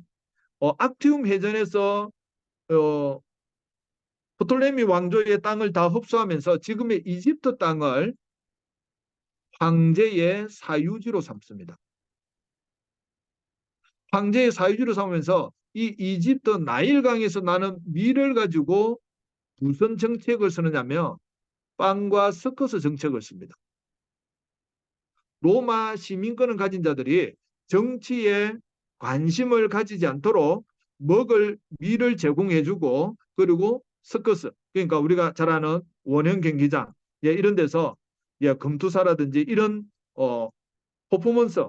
악티움 해전에서 어, 프톨레미 왕조의 땅을 다 흡수하면서 지금의 이집트 땅을 황제의 사유지로 삼습니다. 황제의 사유지로 삼으면서 이 이집트 나일강에서 나는 밀을 가지고 무슨 정책을 쓰느냐면 빵과 서커스 정책을 씁니다. 로마 시민권을 가진 자들이 정치에 관심을 가지지 않도록 먹을 밀을 제공해주고 그리고 서커스 그러니까 우리가 잘 아는 원형 경기장 이런 데서 금투사라든지 이런 퍼포먼스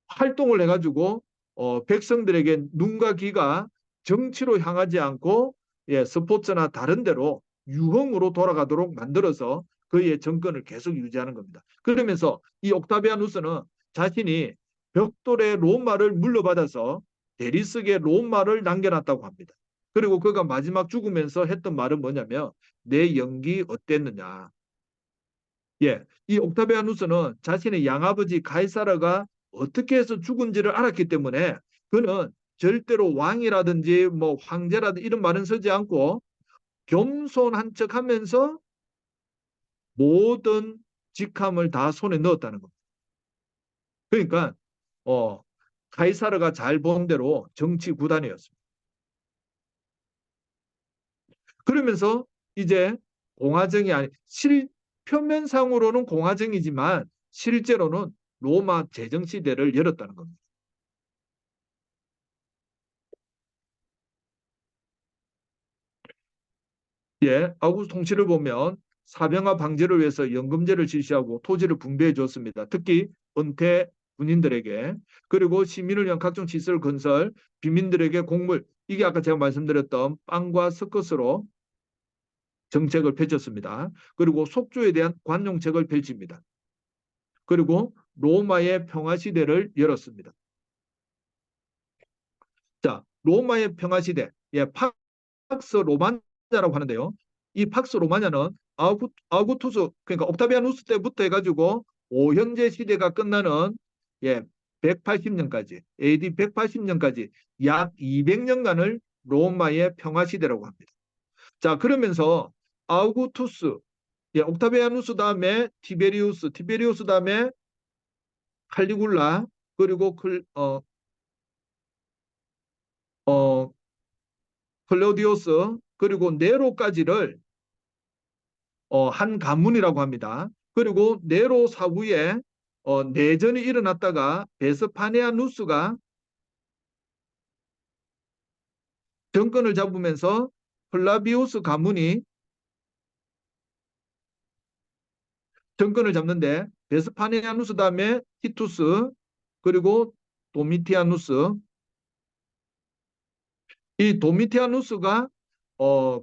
활동을 해가지고 백성들에게 눈과 귀가 정치로 향하지 않고 스포츠나 다른 데로 유흥으로 돌아가도록 만들어서 그의 정권을 계속 유지하는 겁니다. 그러면서 이 옥타비아누스는 자신이 벽돌의 로마를 물려받아서 대리석의 로마를 남겨놨다고 합니다. 그리고 그가 마지막 죽으면서 했던 말은 뭐냐면 내 연기 어땠느냐. 이 옥타비아누스는 자신의 양아버지 가이사르가 어떻게 해서 죽은지를 알았기 때문에 그는 절대로 왕이라든지 뭐 황제라든지 이런 말은 쓰지 않고 겸손한 척하면서 모든 직함을 다 손에 넣었다는 겁니다. 그러니까 가이사르가 잘 본 대로 정치 구단이었습니다. 그러면서 이제 공화정이 아니 표면상으로는 공화정이지만 실제로는 로마 제정 시대를 열었다는 겁니다. 아우구스트 통치를 보면 사병화 방지를 위해서 연금제를 실시하고 토지를 분배해 줬습니다. 특히 은퇴 군인들에게 그리고 시민을 위한 각종 시설 건설, 빈민들에게 곡물 이게 아까 제가 말씀드렸던 빵과 서커스로 정책을 펼쳤습니다. 그리고 속주에 대한 관용책을 펼칩니다. 그리고 로마의 평화 시대를 열었습니다. 자, 로마의 평화 시대, 팍스 로마냐라고 하는데요. 이 팍스 로마냐는 아우구투스 그러니까 옥타비아누스 때부터 해가지고 오현제 시대가 끝나는 180년까지 AD 180년까지 약 200년간을 로마의 평화 시대라고 합니다. 자, 그러면서 아우구투스 옥타비아누스 다음에 티베리우스 다음에 칼리굴라 그리고 어, 클로디오스 그리고 네로까지를 한 가문이라고 합니다. 그리고 네로 사후에 내전이 일어났다가 베스파니아누스가 정권을 잡으면서 플라비우스 가문이 정권을 잡는데 베스파니아누스 다음에 티투스 그리고 도미티아누스 이 도미티아누스가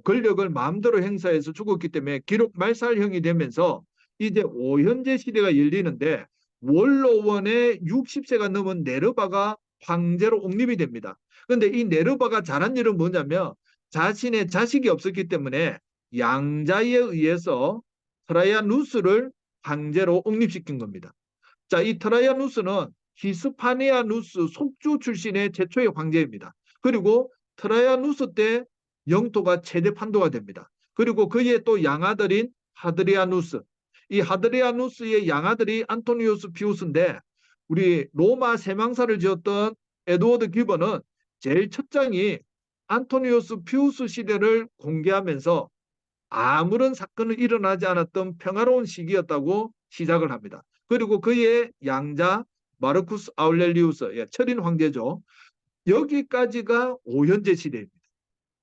권력을 마음대로 행사해서 죽었기 때문에 기록 말살형이 되면서 이제 오현제 시대가 열리는데 원로원의 60세가 넘은 네르바가 황제로 옹립이 됩니다. 그런데 이 네르바가 잘한 일은 뭐냐면 자신의 자식이 없었기 때문에 양자에 의해서 트라이아누스를 황제로 옹립시킨 겁니다. 자, 이 트라이아누스는 히스파니아누스 속주 출신의 최초의 황제입니다. 그리고 트라이아누스 때 영토가 최대 판도가 됩니다. 그리고 그의 또 양아들인 하드리아누스, 이 하드리아누스의 양아들이 안토니우스 피우스인데 우리 로마 세망사를 지었던 에드워드 기버는 제일 첫 장이 안토니우스 피우스 시대를 공개하면서 아무런 사건은 일어나지 않았던 평화로운 시기였다고 시작을 합니다. 그리고 그의 양자 마르쿠스 아울렐리우스, 철인 황제죠. 여기까지가 오현제 시대입니다.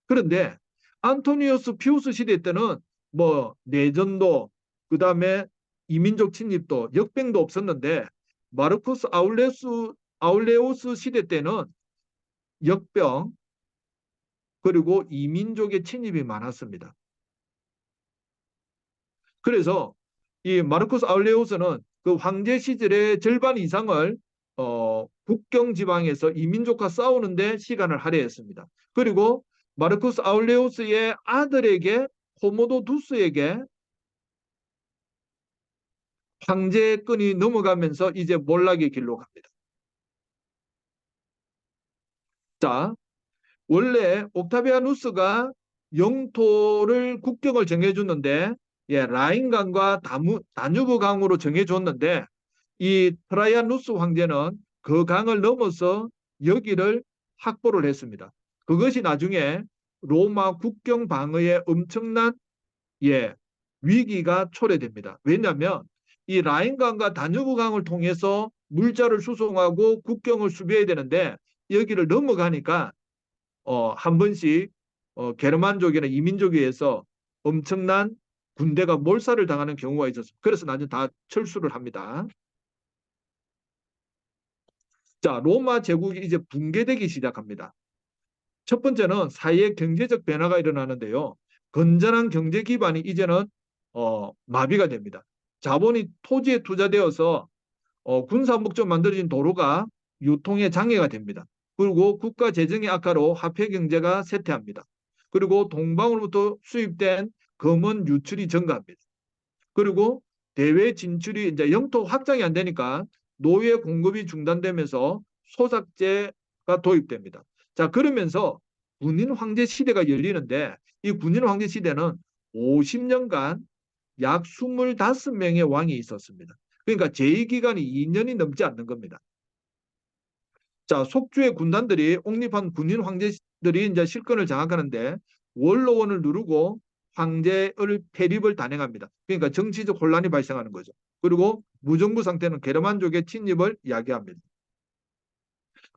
그런데 안토니우스 피우스 시대 때는 뭐 내전도 그다음에 이민족 침입도 역병도 없었는데 마르쿠스 아울레우스 시대 때는 역병 그리고 이민족의 침입이 많았습니다. 그래서 이 마르쿠스 아울레우스는 그 황제 시절의 절반 이상을 국경 지방에서 이민족과 싸우는데 시간을 할애했습니다. 그리고 마르쿠스 아울레우스의 아들에게 코모도 두스에게 황제권이 넘어가면서 이제 몰락의 길로 갑니다. 자, 원래 옥타비아누스가 영토를 국경을 정해줬는데 라인강과 다뉴브 강으로 정해줬는데 이 트라이아누스 황제는 그 강을 넘어서 여기를 확보를 했습니다. 그것이 나중에 로마 국경 방어에 엄청난 위기가 초래됩니다. 왜냐하면 이 라인강과 다뉴브 강을 통해서 물자를 수송하고 국경을 수비해야 되는데 여기를 넘어가니까 한 번씩 게르만족이나 이민족에 의해서 엄청난 군대가 몰살을 당하는 경우가 있었습니다. 그래서 나중에 다 철수를 합니다. 자, 로마 제국이 이제 붕괴되기 시작합니다. 첫 번째는 사회의 경제적 변화가 일어나는데요. 건전한 경제 기반이 이제는 마비가 됩니다. 자본이 토지에 투자되어서 군사 목적 만들어진 도로가 유통에 장애가 됩니다. 그리고 국가 재정의 악화로 화폐 경제가 쇠퇴합니다. 그리고 동방으로부터 수입된 금은 유출이 증가합니다. 그리고 대외 진출이 이제 영토 확장이 안 되니까 노예 공급이 중단되면서 소작제가 도입됩니다. 자, 그러면서 군인 황제 시대가 열리는데 이 군인 황제 시대는 50년간 약 25명의 왕이 있었습니다. 그러니까 재위 기간이 2년이 넘지 않는 겁니다. 자, 속주의 군단들이 옹립한 군인 황제들이 이제 실권을 장악하는데 원로원을 누르고 황제의 폐립을 단행합니다. 그러니까 정치적 혼란이 발생하는 거죠. 그리고 무정부 상태는 게르만족의 침입을 야기합니다.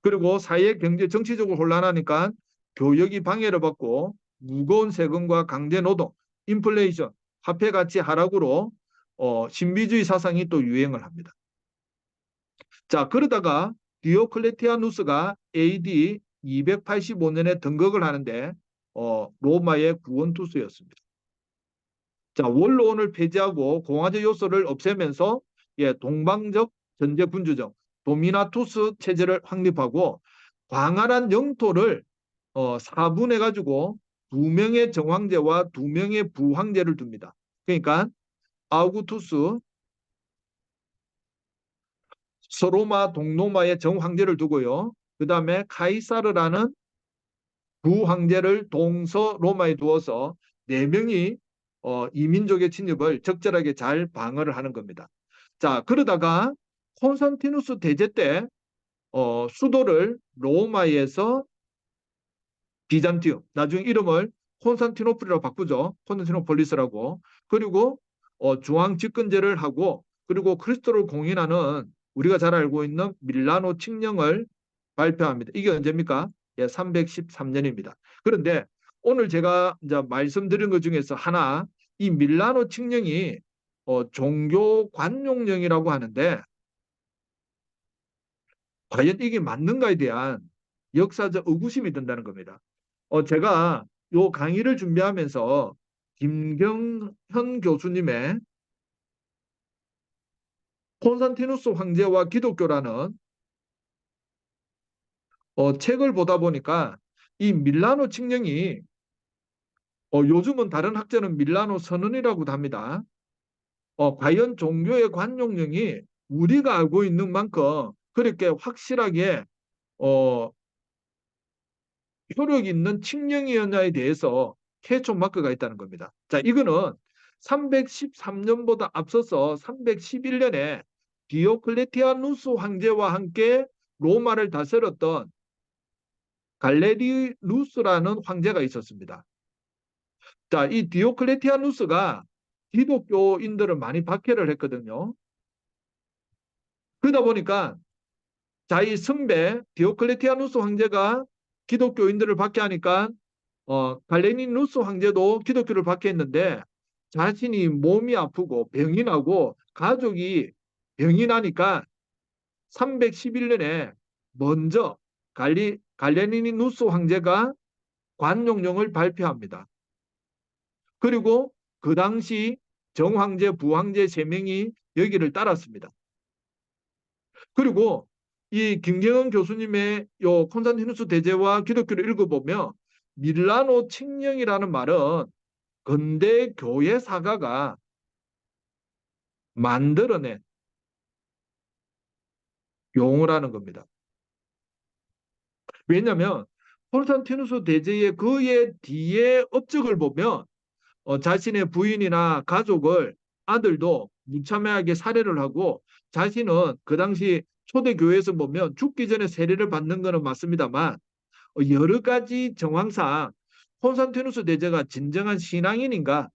그리고 사회, 경제, 정치적으로 혼란하니까 교역이 방해를 받고 무거운 세금과 강제 노동, 인플레이션, 화폐 가치 하락으로 신비주의 사상이 또 유행을 합니다. 자, 그러다가 디오클레티아누스가 AD 285년에 등극을 하는데 로마의 구원투수였습니다. 자, 원로원을 폐지하고 공화제 요소를 없애면서 동방적 전제 군주정 도미나투스 체제를 확립하고 광활한 영토를 4분해 가지고 2명의 정황제와 2명의 부황제를 둡니다. 그러니까 아우구투스 서로마 동로마의 정황제를 두고요. 그 다음에 카이사르라는 부황제를 동서 로마에 두어서 4명이 이민족의 침입을 적절하게 잘 방어를 하는 겁니다. 자, 그러다가 콘스탄티누스 대제 때 수도를 로마에서 비잔티움, 나중에 이름을 콘스탄티노플이라고 바꾸죠. 콘스탄티노폴리스라고. 그리고 중앙 집권제를 하고 그리고 그리스도를 공인하는 우리가 잘 알고 있는 밀라노 칙령을 발표합니다. 이게 언제입니까? 예, 313년입니다. 그런데 오늘 제가 이제 말씀드린 것 중에서 하나, 이 밀라노 칙령이 종교 관용령이라고 하는데 과연 이게 맞는가에 대한 역사적 의구심이 든다는 겁니다. 제가 요 강의를 준비하면서 김경현 교수님의 콘스탄티누스 황제와 기독교라는 책을 보다 보니까 이 밀라노 칙령이 요즘은 다른 학자는 밀라노 선언이라고도 합니다. 과연 종교의 관용령이 우리가 알고 있는 만큼 그렇게 확실하게 어, 효력 있는 칙령이었냐에 대해서 캐치 마크가 있다는 겁니다. 자, 이거는 313년보다 앞서서 311년에 디오클레티아누스 황제와 함께 로마를 다스렸던 갈레리누스라는 황제가 있었습니다. 자, 이 디오클레티아누스가 기독교인들을 많이 박해를 했거든요. 그러다 보니까 자기 선배 디오클레티아누스 황제가 기독교인들을 박해하니까 갈레니누스 황제도 기독교를 박해했는데 자신이 몸이 아프고 병이 나고 가족이 병이 나니까 311년에 먼저 갈레니누스 황제가 관용령을 발표합니다. 그리고 그 당시 정황제, 부황제 3명이 여기를 따랐습니다. 그리고 이 김경은 교수님의 요 콘스탄티누스 대제와 기독교를 읽어보면 밀라노 칙령이라는 말은 근대 교회 사가가 만들어낸 용어라는 겁니다. 왜냐하면 콘스탄티누스 대제의 그의 뒤에 업적을 보면 자신의 부인이나 가족을 아들도 무참하게 살해를 하고 자신은 그 당시 초대교회에서 보면 죽기 전에 세례를 받는 것은 맞습니다만 여러 가지 정황상 콘스탄티누스 대제가 진정한 신앙인인가에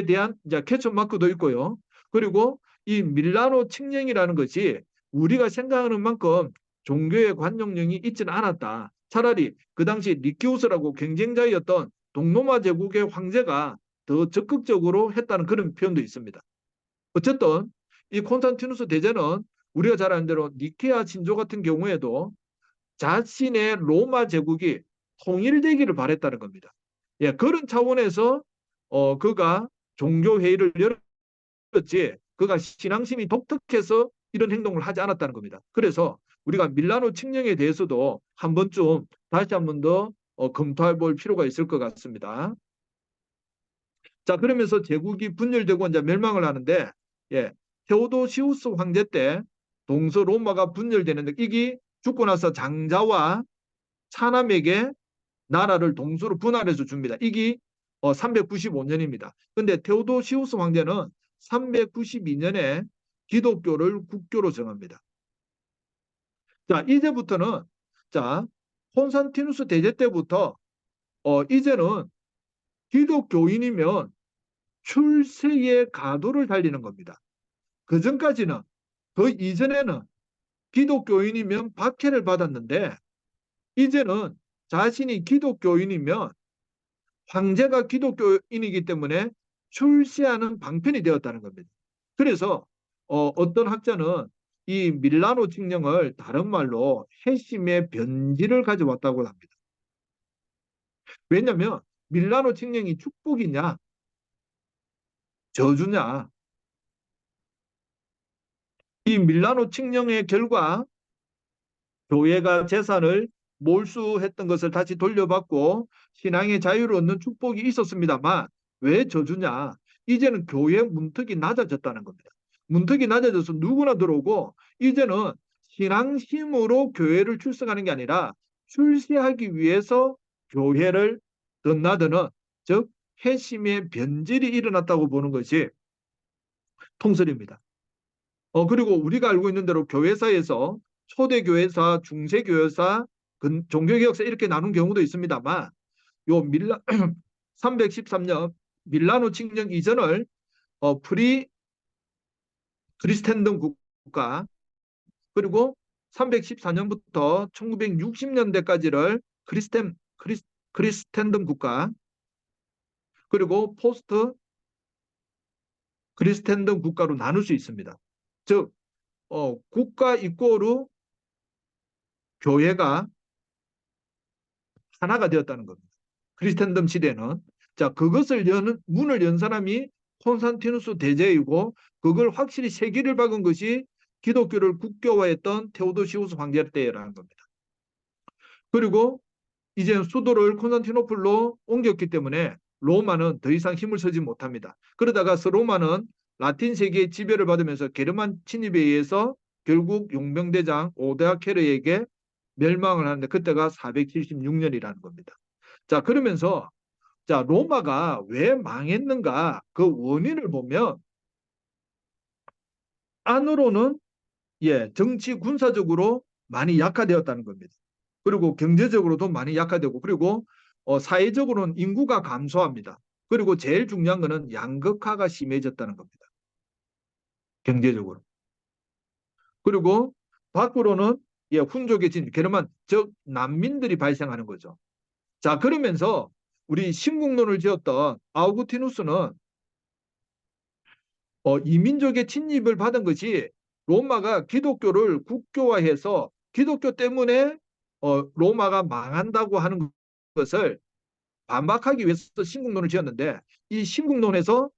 대한 이제 캐치 마크도 있고요. 그리고 이 밀라노 칙령이라는 것이 우리가 생각하는 만큼 종교의 관용령이 있지는 않았다. 차라리 그 당시 리키우스라고 경쟁자였던 동로마 제국의 황제가 더 적극적으로 했다는 그런 표현도 있습니다. 어쨌든 이 콘스탄티누스 대제는 우리가 잘 아는 대로 니케아 신조 같은 경우에도 자신의 로마 제국이 통일되기를 바랬다는 겁니다. 예, 그런 차원에서 그가 종교회의를 열었지 그가 신앙심이 독특해서 이런 행동을 하지 않았다는 겁니다. 그래서 우리가 밀라노 칙령에 대해서도 한 번쯤 다시 한 번 더 검토해 볼 필요가 있을 것 같습니다. 자, 그러면서 제국이 분열되고 이제 멸망을 하는데, 예, 테오도시우스 황제 때 동서로마가 분열되는데 이게 죽고 나서 장자와 차남에게 나라를 동서로 분할해서 줍니다. 이게 395년입니다. 근데 테오도시우스 황제는 392년에 기독교를 국교로 정합니다. 자, 이제부터는 자, 콘스탄티누스 대제 때부터 이제는 기독교인이면 출세의 가도를 달리는 겁니다. 그 전까지는 그 이전에는 기독교인이면 박해를 받았는데 이제는 자신이 기독교인이면 황제가 기독교인이기 때문에 출세하는 방편이 되었다는 겁니다. 그래서 어떤 학자는 이 밀라노 칙령을 다른 말로 회심의 변질을 가져왔다고 합니다. 왜냐하면 밀라노 칙령이 축복이냐 저주냐 이 밀라노 칙령의 결과 교회가 재산을 몰수했던 것을 다시 돌려받고 신앙의 자유를 얻는 축복이 있었습니다만 왜 저주냐? 이제는 교회 문턱이 낮아졌다는 겁니다. 문턱이 낮아져서 누구나 들어오고 이제는 신앙심으로 교회를 출석하는 게 아니라 출세하기 위해서 교회를 드나드는 즉 회심의 변질이 일어났다고 보는 것이 통설입니다. 그리고 우리가 알고 있는 대로 교회사에서 초대교회사, 중세교회사, 종교개혁사 이렇게 나눈 경우도 있습니다만 요 313년 밀라노 칙령 이전을 프리 크리스텐덤 국가 그리고 314년부터 1960년대까지를 크리스텐덤 국가, 그리고 포스트 크리스텐덤 국가로 나눌 수 있습니다. 즉, 국가 이꼬르 교회가 하나가 되었다는 겁니다. 크리스텐덤 시대는. 자, 그것을 문을 연 사람이 콘스탄티누스 대제이고, 그걸 확실히 세기를 박은 것이 기독교를 국교화했던 테오도시우스 황제 때라는 겁니다. 그리고 이제 수도를 콘스탄티노플로 옮겼기 때문에 로마는 더 이상 힘을 쓰지 못합니다. 그러다가 로마는 라틴 세계의 지배를 받으면서 게르만 침입에 의해서 결국 용병대장 오데아케르에게 멸망을 하는데, 그때가 476년이라는 겁니다. 자, 그러면서 자, 로마가 왜 망했는가, 그 원인을 보면 안으로는 정치 군사적으로 많이 약화되었다는 겁니다. 그리고 경제적으로도 많이 약화되고, 그리고 사회적으로는 인구가 감소합니다. 그리고 제일 중요한 거는 양극화가 심해졌다는 겁니다. 경제적으로. 그리고 밖으로는 훈족의 진, 그러면 즉 난민들이 발생하는 거죠. 자, 그러면서 우리 신국론을 지었던 아우구티누스는 이민족의 침입을 받은 것이 로마가 기독교를 국교화해서 기독교 때문에 로마가 망한다고 하는 것을 반박하기 위해서 신국론을 지었는데, 이 신국론에서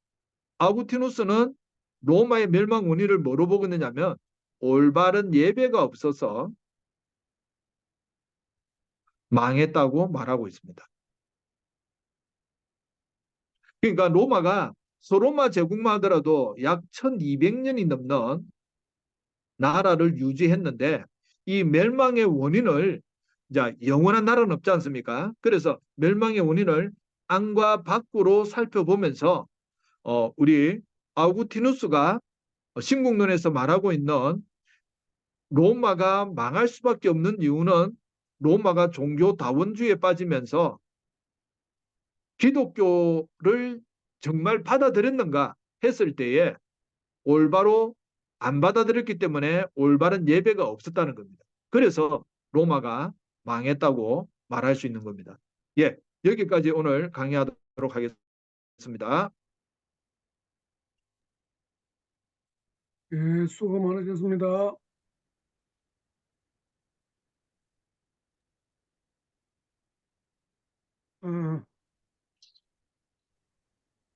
아우구티누스는 로마의 멸망 원인을 뭐로 보고 있느냐면 올바른 예배가 없어서 망했다고 말하고 있습니다. 그러니까 로마가 서로마 제국만 하더라도 약 1200년이 넘는 나라를 유지했는데, 이 멸망의 원인을, 자, 영원한 나라는 없지 않습니까? 그래서 멸망의 원인을 안과 밖으로 살펴보면서 우리 아우구티누스가 신국론에서 말하고 있는 로마가 망할 수밖에 없는 이유는 로마가 종교 다원주의에 빠지면서 기독교를 정말 받아들였는가 했을 때에 올바로 안 받아들였기 때문에 올바른 예배가 없었다는 겁니다. 그래서 로마가 망했다고 말할 수 있는 겁니다. 여기까지 오늘 강의하도록 하겠습니다. 수고 많으셨습니다.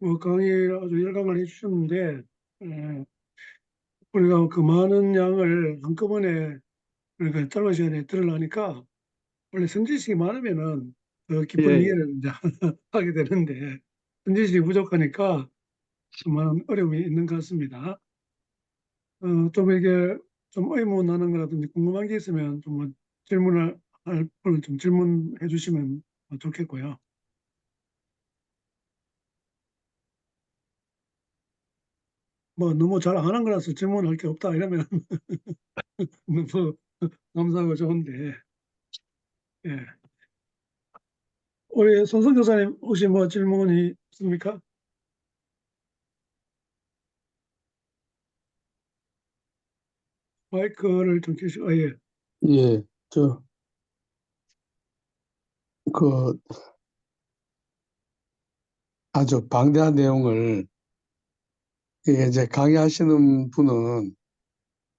어, 강의 아주 열강을 해주셨는데, 우리가 그 많은 양을 한꺼번에, 그러니까 짧은 시간에 들으려니까, 원래 선지식이 많으면은 더 예, 깊은 예. 이해를 이제 하게 되는데, 선지식이 부족하니까 좀 많은 어려움이 있는 것 같습니다. 좀 이게 좀 의문하는 거라든지 궁금한 게 있으면 좀뭐 질문을 할 분은 좀 질문해 주시면 좋겠고요. 뭐 너무 잘 아는 거라서 질문할 게 없다 이러면 너무 감사하고 좋은데, 예. 우리 손성 교사님 혹시 뭐 질문이 있습니까? 마이크를 좀 켜시고, 예. 예, 그 아주 방대한 내용을 이게 이제 강의하시는 분은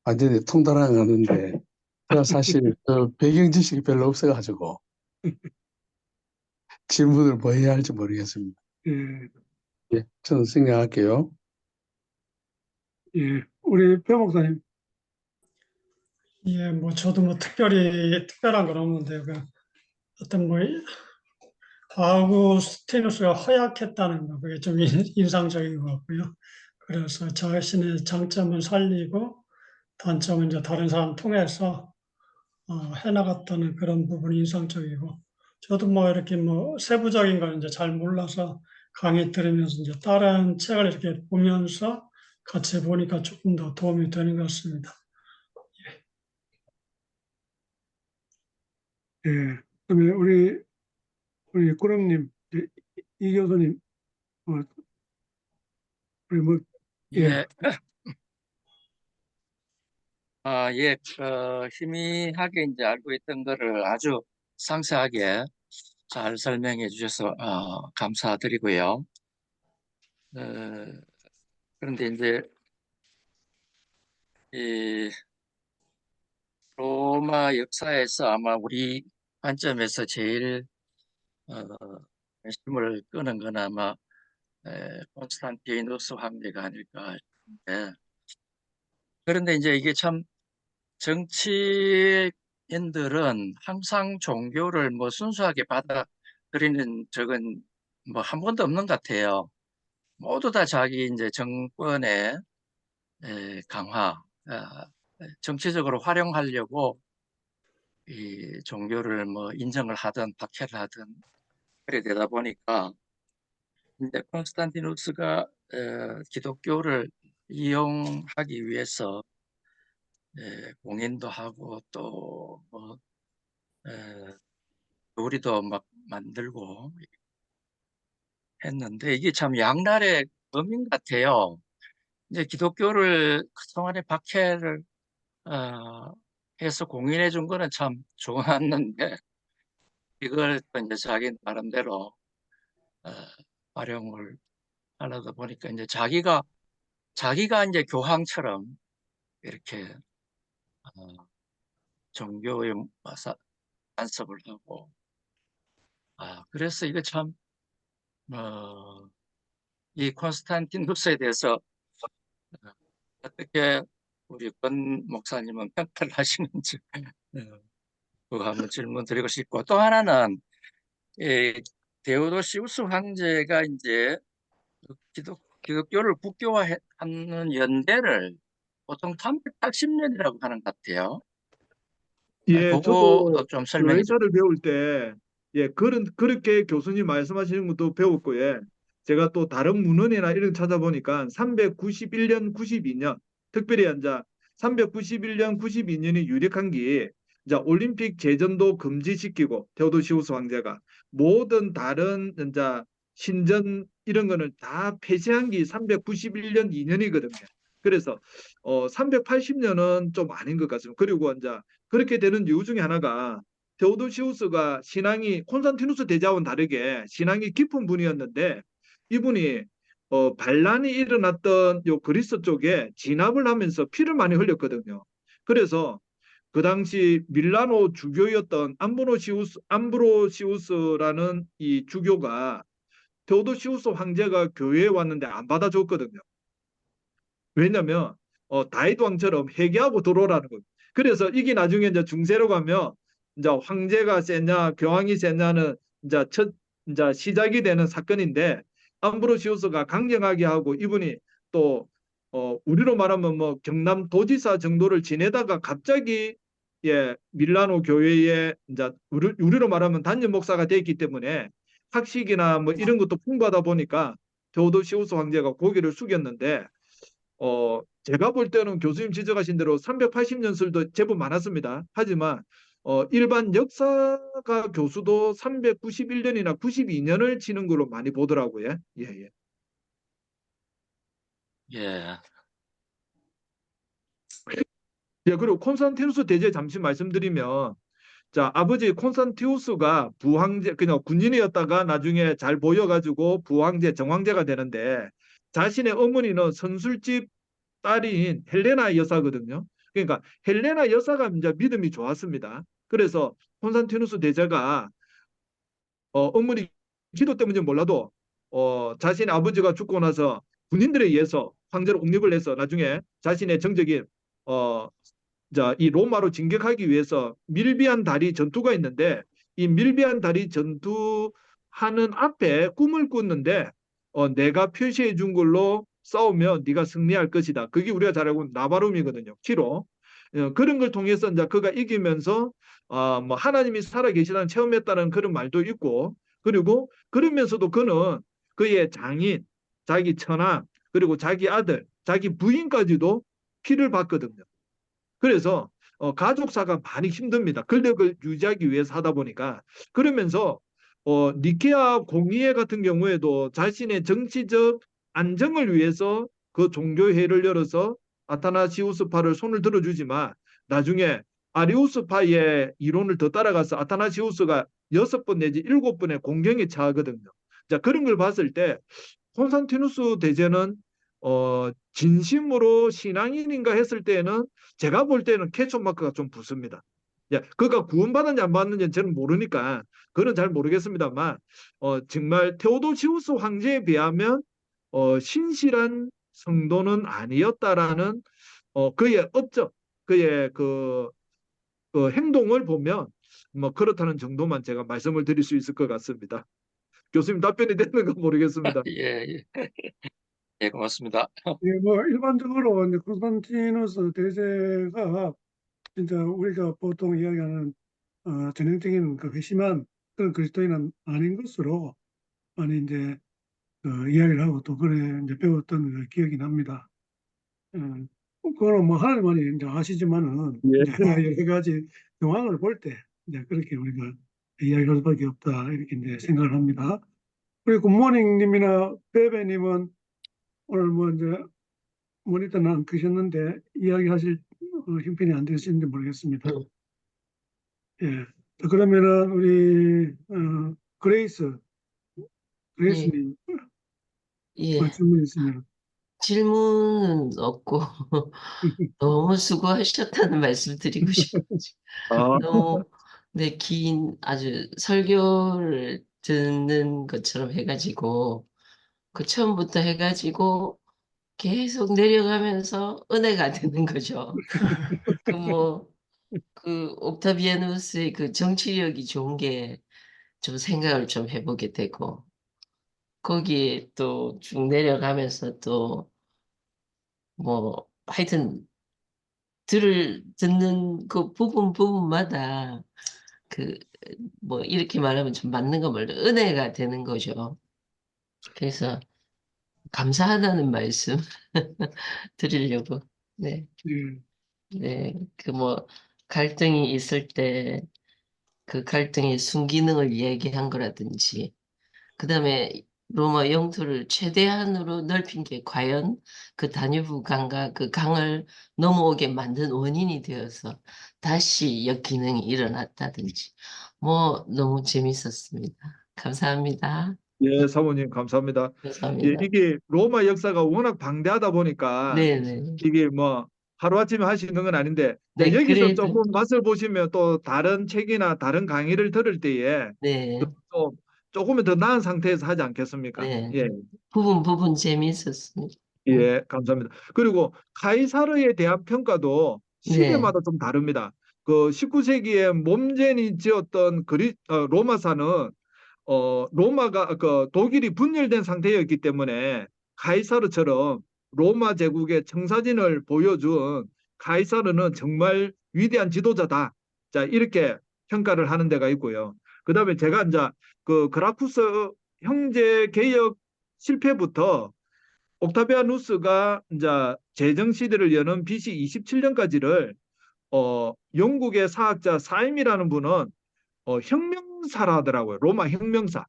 완전히 통달하는데 제가 사실 그 배경 지식이 별로 없어가지고 질문을 뭐 해야 할지 모르겠습니다. 예, 예, 저는 생각할게요. 예. 우리 표 목사님, 예, 뭐 저도 뭐 특별한 건 없는데 그 어떤 뭐 아우구스티누스가 허약했다는 거 그게 좀 인상적인 것 같고요. 그래서 자신의 장점을 살리고 단점은 이제 다른 사람 통해서 해나갔다는 그런 부분이 인상적이고, 저도 뭐 이렇게 뭐 세부적인 걸 이제 잘 몰라서 강의 들으면서 이제 다른 책을 이렇게 보면서 같이 보니까 조금 더 도움이 되는 것 같습니다. 예. 그다음에 우리 꾸름님, 이 교수님, 우리 뭐, 예, 예, 예, 희미하게 이제 알고 있던 거를 아주 상세하게 잘 설명해 주셔서 감사드리고요. 어, 그런데 이제 이 로마 역사에서 아마 우리 관점에서 제일 관심을 끄는 건 아마 콘스탄티누스 황제가 아닐까 싶은데, 그런데 이제 이게 참 정치인들은 항상 종교를 뭐 순수하게 받아들이는 적은 뭐 한 번도 없는 것 같아요. 모두 다 자기 이제 정권의 강화, 정치적으로 활용하려고 이 종교를 뭐 인정을 하든 박해를 하든 그래 되다 보니까 이제 콘스탄티누스가 기독교를 이용하기 위해서 공인도 하고 또뭐 요리도 막 만들고 했는데 이게 참 양날의 검인 같아요. 이제 기독교를 그동안에 박해를 해서 공인해 준 거는 참 좋았는데 이걸 또 이제 자기 나름대로 어, 활용을 하려다 보니까 이제 자기가 이제 교황처럼 이렇게 종교에 간섭을 하고 그래서 이거 참 이 콘스탄티누스에 대해서 어떻게 우리 권 목사님은 평가를 하시는지 그거 한번 질문 드리고 싶고, 또 하나는 이 데오도시우스 황제가 이제 기독교를 국교화하는 연대를 보통 380년이라고 하는 것 같아요. 예, 그거도 저도 좀 설명해 주. 교회사를 배울 때, 예, 그렇게 교수님 말씀하시는 것도 배웠고, 예, 제가 또 다른 문헌이나 이런 거 찾아보니까 391년, 92년, 특별히 이제 391년, 92년이 유력한 게, 이제 올림픽 제전도 금지시키고, 테오도시우스 황제가 모든 다른 이제 신전 이런 거는 다 폐지한 게 391년 2년이거든요. 그래서 380년은 좀 아닌 것 같습니다. 그리고 이제 그렇게 되는 이유 중에 하나가 테오도시우스가 신앙이 콘스탄티누스 대자와는 다르게 신앙이 깊은 분이었는데 이분이 반란이 일어났던 요 그리스 쪽에 진압을 하면서 피를 많이 흘렸거든요. 그래서 그 당시 밀라노 주교였던 암브로시우스라는 이 주교가 테오도시우스 황제가 교회에 왔는데 안 받아줬거든요. 왜냐면 다윗 왕처럼 회개하고 들어오라는 거예요. 그래서 이게 나중에 이제 중세로 가면 이제 황제가 세냐 교황이 세냐는 이제 시작이 되는 사건인데 암브로시우스가 강경하게 하고 이분이 또 우리로 말하면 뭐 경남 도지사 정도를 지내다가 갑자기 밀라노 교회에 이제 우리로 말하면 단임 목사가 됐기 때문에 학식이나 뭐 이런 것도 풍부하다 보니까 테오도시우스 황제가 고개를 숙였는데 제가 볼 때는 교수님 지적하신 대로 380년설도 제법 많았습니다. 하지만 일반 역사가 교수도 391년이나 92년을 치는 걸로 많이 보더라고요. 예, 예. 예. 예, 그리고 콘스탄티누스 대제 잠시 말씀드리면 자, 아버지 콘스탄티우스가 부황제 그냥 군인이었다가 나중에 잘 보여가지고 부황제 정황제가 되는데 자신의 어머니는 선술집 딸인 헬레나 여사거든요. 그러니까 헬레나 여사가 이제 믿음이 좋았습니다. 그래서 콘스탄티누스 대제가 어머니 기도 때문인지 몰라도 자신의 아버지가 죽고 나서 군인들에 의해서 황제로 옹립을 해서 나중에 자신의 정적인 어, 자, 이 로마로 진격하기 위해서 밀비한 다리 전투가 있는데 이 밀비한 다리 전투하는 앞에 꿈을 꿨는데 내가 표시해 준 걸로 싸우면 네가 승리할 것이다. 그게 우리가 잘 알고 있는 나바룸이거든요. 키로. 그런 걸 통해서 이제 그가 이기면서 뭐 하나님이 살아 계시다는 체험했다는 그런 말도 있고 그리고 그러면서도 그는 그의 장인, 자기 처남, 그리고 자기 아들, 자기 부인까지도 피를 받거든요. 그래서 가족사가 많이 힘듭니다. 권력을 유지하기 위해서 하다 보니까 그러면서 니케아 공의회 같은 경우에도 자신의 정치적 안정을 위해서 그 종교회를 열어서 아타나시우스파를 손을 들어주지만 나중에 아리우스파의 이론을 더 따라가서 아타나시우스가 6번 내지 7번의 공경에 처하거든요. 자, 그런 걸 봤을 때 콘스탄티누스 대제는 진심으로 신앙인인가 했을 때는 제가 볼 때는 캐치 마크가 좀 붙습니다. 야, 그가 구원받았는지 안 받았는지는 저는 모르니까 그건 잘 모르겠습니다만 정말 테오도시우스 황제에 비하면 신실한 성도는 아니었다라는 그의 업적, 그의 그 행동을 보면 뭐 그렇다는 정도만 제가 말씀을 드릴 수 있을 것 같습니다. 교수님 답변이 됐는가 모르겠습니다. 예, 예. 예, 고맙습니다. 예, 뭐 일반적으로 이제 콘스탄티누스 대제가 진짜 우리가 보통 이야기하는 전형적인 그 회심한 그런 그리스도인은 아닌 것으로 많이 이제 이야기를 하고 또 그래 이제 배웠던 그 기억이 납니다. 그거는 뭐 하나님만이 이제 아시지만은 예. 이제 여러 가지 상황을 볼 때 이제 그렇게 우리가 이야기할 수밖에 없다 이렇게 이제 생각을 합니다. 우리 굿모닝님이나 베베님은 오늘 뭐 이제 모니터는 안 끄셨는데 이야기하실 형편이 안 되시는지 모르겠습니다. 예. 자, 그러면은 우리 그레이스님 예, 질문 있으면 질문은 없고 너무 수고하셨다는 말씀 드리고 싶어요. 아, 너무 네, 긴 아주 설교를 듣는 것처럼 해가지고 그 처음부터 해가지고 계속 내려가면서 은혜가 되는 거죠. 그 뭐 그 옥타비아누스의 그 정치력이 좋은 게 좀 생각을 좀 해보게 되고 거기에 또 쭉 내려가면서 또 뭐 하여튼 듣는 그 부분마다 그 뭐 이렇게 말하면 좀 맞는 거 말로 은혜가 되는 거죠. 그래서 감사하다는 말씀 드리려고 네, 예. 네, 그 뭐 갈등이 있을 때 그 갈등의 순기능을 얘기한 거라든지 그다음에 로마 영토를 최대한으로 넓힌 게 과연 그 다뉴브 강과 그 강을 넘어오게 만든 원인이 되어서 다시 역기능이 일어났다든지 뭐 너무 재밌었습니다. 감사합니다. 예, 사모님 감사합니다. 예, 감사합니다. 이게 로마 역사가 워낙 방대하다 보니까 네네. 이게 뭐 하루아침에 할 수 있는 건 아닌데 자, 네, 여기서 그래도 조금 맛을 보시면 또 다른 책이나 다른 강의를 들을 때에 네, 또 조금은 더 나은 상태에서 하지 않겠습니까? 네. 예, 부분 재밌었습니다. 예, 감사합니다. 그리고 카이사르에 대한 평가도 네, 시대마다 좀 다릅니다. 그 19세기에 몸젠이 지었던 로마사는 로마가 그 독일이 분열된 상태였기 때문에 카이사르처럼 로마 제국의 청사진을 보여준 카이사르는 정말 위대한 지도자다. 자, 이렇게 평가를 하는 데가 있고요. 그다음에 제가 이제 그 그라쿠스 형제 개혁 실패부터 옥타비아누스가 이제 제정 시대를 여는 BC 27년까지를 영국의 사학자 사임이라는 분은 혁명사라 하더라고요. 로마 혁명사.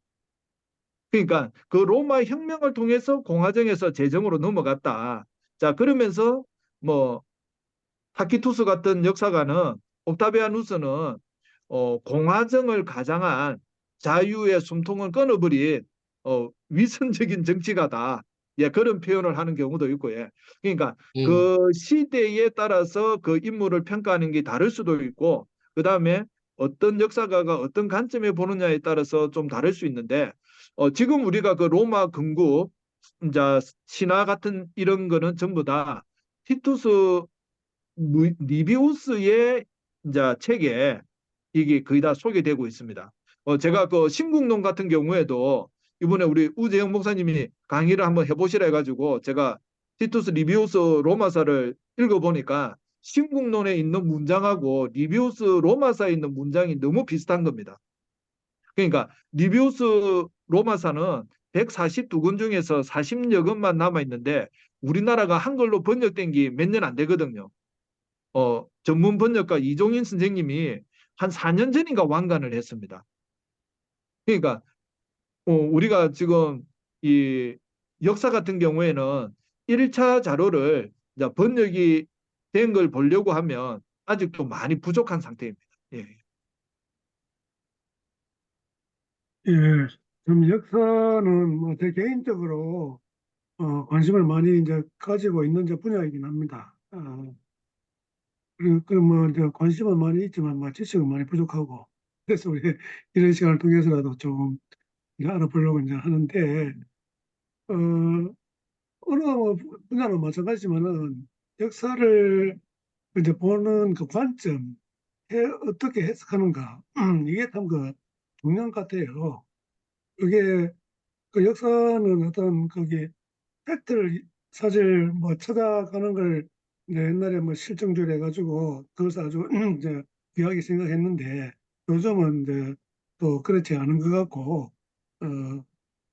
그러니까 그 로마 혁명을 통해서 공화정에서 제정으로 넘어갔다. 자, 그러면서 뭐 타키투스 같은 역사가는 옥타비아누스는 공화정을 가장한 자유의 숨통을 끊어버린 위선적인 정치가다. 예, 그런 표현을 하는 경우도 있고, 예. 그러니까 예, 그 시대에 따라서 그 인물을 평가하는 게 다를 수도 있고, 그 다음에 어떤 역사가가 어떤 관점에 보느냐에 따라서 좀 다를 수 있는데, 지금 우리가 그 로마 건국, 이제 신화 같은 이런 거는 전부 다 티투스 리비우스의 이제 책에 이게 거의 다 소개되고 있습니다. 제가 그 신국론 같은 경우에도 이번에 우리 우재영 목사님이 강의를 한번 해보시라 해가지고 제가 티투스 리비우스 로마사를 읽어보니까 신국론에 있는 문장하고 리비우스 로마사에 있는 문장이 너무 비슷한 겁니다. 그러니까 리비우스 로마사는 142권 중에서 40여 권만 남아 있는데 우리나라가 한글로 번역된 게 몇 년 안 되거든요. 전문 번역가 이종인 선생님이 한 4년 전인가 완간을 했습니다. 그러니까 우리가 지금 이 역사 같은 경우에는 1차 자료를 이제 번역이 된 걸 보려고 하면 아직도 많이 부족한 상태입니다. 예. 예, 좀 역사는 뭐 제 개인적으로 관심을 많이 이제 가지고 있는 이제 분야이긴 합니다. 뭐 이제 관심은 많이 있지만 뭐 지식은 많이 부족하고 그래서 우리 이런 시간을 통해서라도 좀 이제 알아보려고 이제 하는데 어, 어느 뭐 분야는 마찬가지지만은 역사를 이제 보는 그 관점, 어떻게 해석하는가 이게 참 그 중요한 것 같아요. 그게 그 역사는 어떤 거기 팩트를 사실 뭐 찾아가는 걸 이제 옛날에 뭐 실정주의를 해가지고 그것을 아주 이제 귀하게 생각했는데 요즘은 이제 또 그렇지 않은 것 같고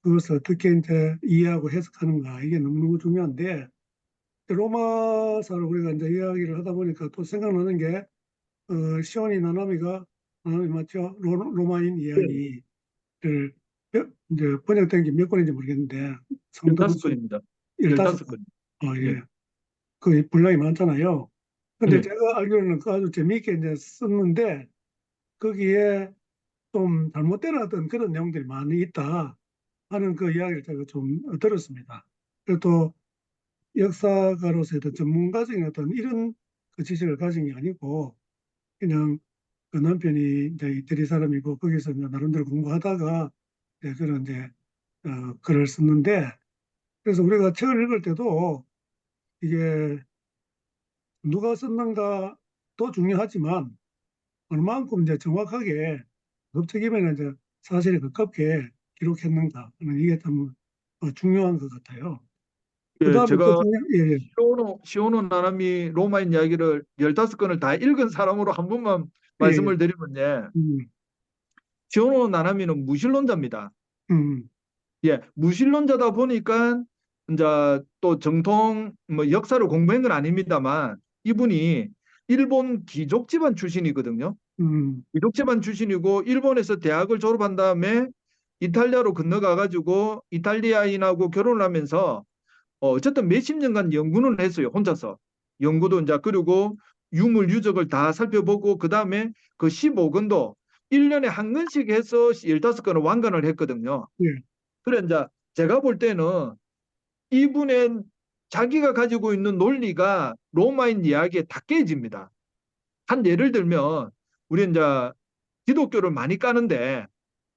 그것을 어떻게 이제 이해하고 해석하는가 이게 너무너무 중요한데 로마사를 우리가 이제 이야기를 하다 보니까 또 생각나는 게 시온이 나나미 맞죠? 로마인 이야기를 이제 번역된 게 몇 권인지 모르겠는데 상당수 15건입니다. 15권. 15건. 예. 예. 그 분량이 많잖아요. 근데 예. 제가 알기로는 그 아주 재미있게 이제 썼는데 거기에 좀 잘못된 어떤 그런 내용들이 많이 있다 하는 그 이야기를 제가 좀 들었습니다. 그리고 또 역사가로서의 어떤 전문가적인 어떤 이런 그 지식을 가진 게 아니고 그냥 그 남편이 이제 이태리 사람이고 거기서 이제 나름대로 공부하다가 이제 그런 이제 글을 썼는데 그래서 우리가 책을 읽을 때도 이게 누가 썼는가도 중요하지만 얼마만큼 이제 정확하게 법적이면 이제 사실에 가깝게 기록했는가 하는 이게 참 중요한 것 같아요. 그 예, 다음에 또 제가 중요한 예, 예. 시오노 나나미 로마인 이야기를 15건을 다 읽은 사람으로 한 번만 예, 예. 말씀을 드리면, 예. 음, 시오노 나나미는 무신론자입니다. 음, 예, 무신론자다 보니까 이제 또 정통 뭐 역사를 공부한 건 아닙니다만 이분이 일본 귀족 집안 출신이거든요. 귀족 집안 출신이고 일본에서 대학을 졸업한 다음에 이탈리아로 건너가 가지고 이탈리아인하고 결혼을 하면서 어쨌든 몇십 년간 연구는 했어요. 혼자서. 연구도 이제 그리고 유물 유적을 다 살펴보고 그다음에 그 15권도 1년에 한 권씩 해서 15권을 완간을 했거든요. 예, 그래 이제 제가 볼 때는 이분의 자기가 가지고 있는 논리가 로마인 이야기에 다 깨집니다. 한 예를 들면 우리 이제 기독교를 많이 까는데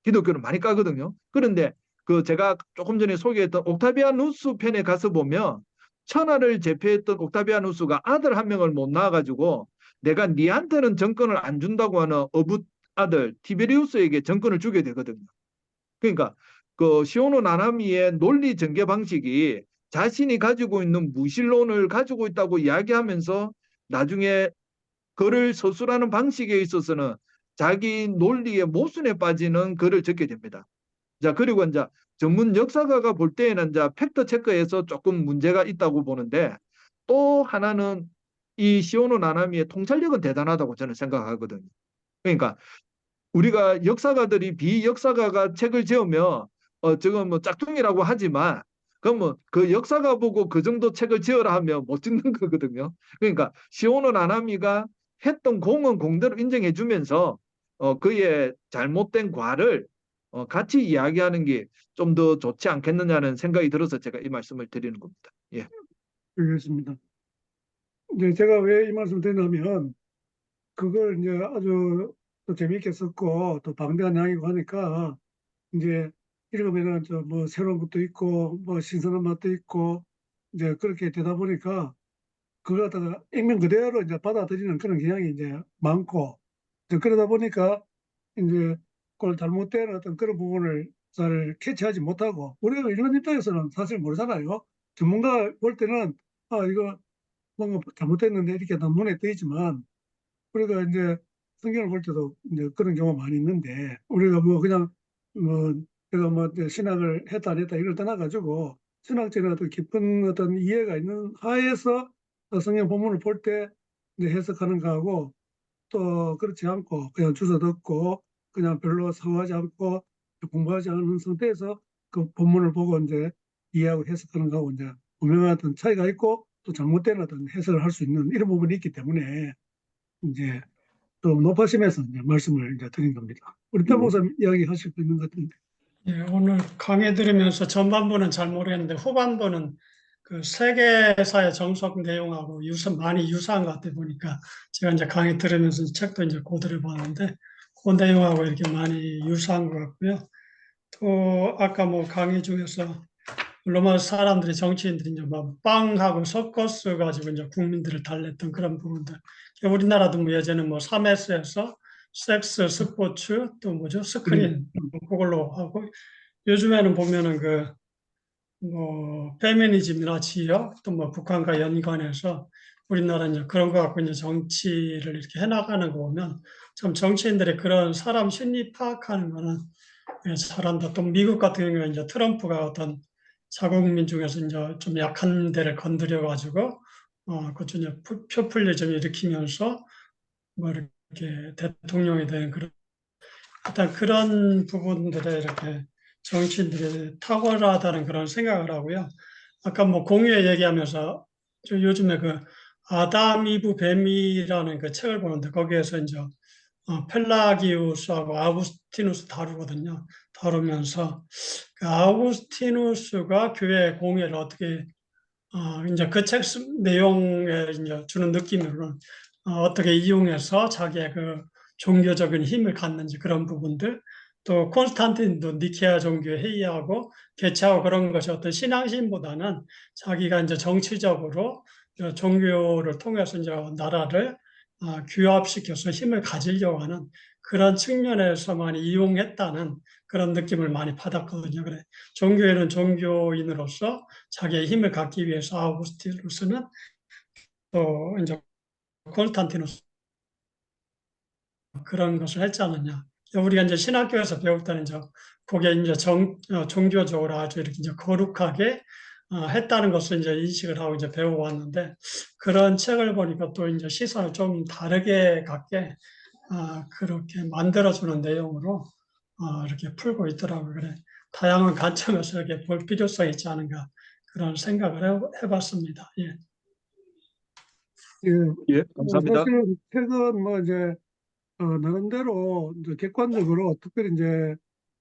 기독교를 많이 까거든요. 그런데 그 제가 조금 전에 소개했던 옥타비아누스 편에 가서 보면 천하를 제패했던 옥타비아누스가 아들 한 명을 못 낳아가지고 내가 니한테는 정권을 안 준다고 하는 어붓 아들 티베리우스에게 정권을 주게 되거든요. 그러니까 그 시오노 나나미의 논리 전개 방식이 자신이 가지고 있는 무신론을 가지고 있다고 이야기하면서 나중에 글을 서술하는 방식에 있어서는 자기 논리의 모순에 빠지는 글을 적게 됩니다. 자, 그리고 이제 전문 역사가가 볼 때에는 이제 팩트 체크에서 조금 문제가 있다고 보는데 또 하나는 이 시오노 나나미의 통찰력은 대단하다고 저는 생각하거든요. 그러니까 우리가 역사가들이 비역사가가 책을 지으면 지금 뭐 짝퉁이라고 하지만 그러면 그 역사가 보고 그 정도 책을 지어라 하면 못 찍는 거거든요. 그러니까 시오노 나나미가 했던 공은 공대로 인정해 주면서 그의 잘못된 과를 같이 이야기하는 게 좀 더 좋지 않겠느냐는 생각이 들어서 제가 이 말씀을 드리는 겁니다. 예. 알겠습니다. 이제 제가 왜 이 말씀을 드리냐면 그걸 이제 아주 또 재미있게 썼고 또 방대한 양이고 하니까 이제 읽으면은 저 뭐 새로운 것도 있고 뭐 신선한 맛도 있고 이제 그렇게 되다 보니까 그걸 갖다가 액면 그대로 이제 받아들이는 그런 경향이 이제 많고 이제 그러다 보니까 이제 그걸 잘못된 어떤 그런 부분을 잘 캐치하지 못하고 우리가 이런 입장에서는 사실 모르잖아요. 전문가 볼 때는 아 이거 뭔가 잘못됐는데 이렇게 다 눈에 띄지만 우리가 이제 성경을 볼 때도 이제 그런 경우가 많이 있는데 우리가 뭐 그냥 뭐 내가 뭐 이제 신학을 했다 안 했다 이걸 떠나가지고 신학적인 어떤 깊은 어떤 이해가 있는 하에서 성경 본문을 볼 때 이제 해석하는 거하고 또 그렇지 않고 그냥 주워 듣고 그냥 별로 상호하지 않고 공부하지 않은 상태에서 그 본문을 보고 이제 이해하고 해석하는 거하고 이제 분명한 어떤 차이가 있고 또 잘못된 어떤 해석을 할 수 있는 이런 부분이 있기 때문에 이제 좀 높아심에서 이제 말씀을 이제 드린 겁니다. 우리 편 목사님 이야기하실 수 있는 것 같은데. 예, 오늘 강의 들으면서 전반부는 잘 모르겠는데 후반부는 그 세계사의 정석 내용하고 많이 유사한 것 같아 보니까 제가 이제 강의 들으면서 책도 이제 고들해 봤는데 그 내용하고 이렇게 많이 유사한 것 같고요. 또 아까 뭐 강의 중에서 로마 사람들이 정치인들이 이제 막 빵하고 섞어서 가지고 이제 국민들을 달랬던 그런 부분들. 우리나라도 뭐 예전에 뭐 3S에서 섹스, 스포츠, 또 뭐죠? 스크린, 그걸로 하고 요즘에는 보면은 그 뭐 페미니즘이나 지역 또 뭐 북한과 연관해서 우리나라 이제 그런 거 갖고 이제 정치를 이렇게 해나가는 거 보면 참 정치인들의 그런 사람 심리 파악하는 거는 예, 잘한다. 또 미국 같은 경우에 이제 트럼프가 어떤 자국민 중에서 이제 좀 약한 데를 건드려 가지고 그쪽 이제 표퓰리즘 일으키면서 뭐 이렇게 대통령이 된 그런 일단 그런 부분들에 이렇게 정치인들이 탁월하다는 그런 생각을 하고요. 아까 뭐 공유에 얘기하면서 저 요즘에 그 아담 이브 뱀이라는 그 책을 보는데 거기에서 이제 펠라기우스하고 아우구스티누스 다루거든요. 다루면서 그 아우구스티누스가 교회 공예를 어떻게 이제 그 책 내용에 이제 주는 느낌으로는 어떻게 이용해서 자기의 그 종교적인 힘을 갖는지 그런 부분들 또 콘스탄틴도 니케아 종교 회의하고 개최하고 그런 것이 어떤 신앙심보다는 자기가 이제 정치적으로 종교를 통해서 이제 나라를 규합시켜서 힘을 가지려고 하는 그런 측면에서만 이용했다는 그런 느낌을 많이 받았거든요. 그래 종교에는 종교인으로서 자기의 힘을 갖기 위해서 아우구스티누스는 또 이제 콘스탄티누스 그런 것을 했지 않느냐. 우리가 이제 신학교에서 배울 때는 이제 그게 이제 종교적으로 아주 이렇게 이제 거룩하게 했다는 것을 이제 인식을 하고 이제 배워왔는데 그런 책을 보니까 또 이제 시선을 좀 다르게 갖게 그렇게 만들어주는 내용으로 이렇게 풀고 있더라고요. 그래 다양한 관점에서 이렇게 볼 필요성이 있지 않은가 그런 생각을 해봤습니다. 예. 예, 예, 감사합니다. 사실 최근 뭐 이제 나름대로 이제 객관적으로 특별히 이제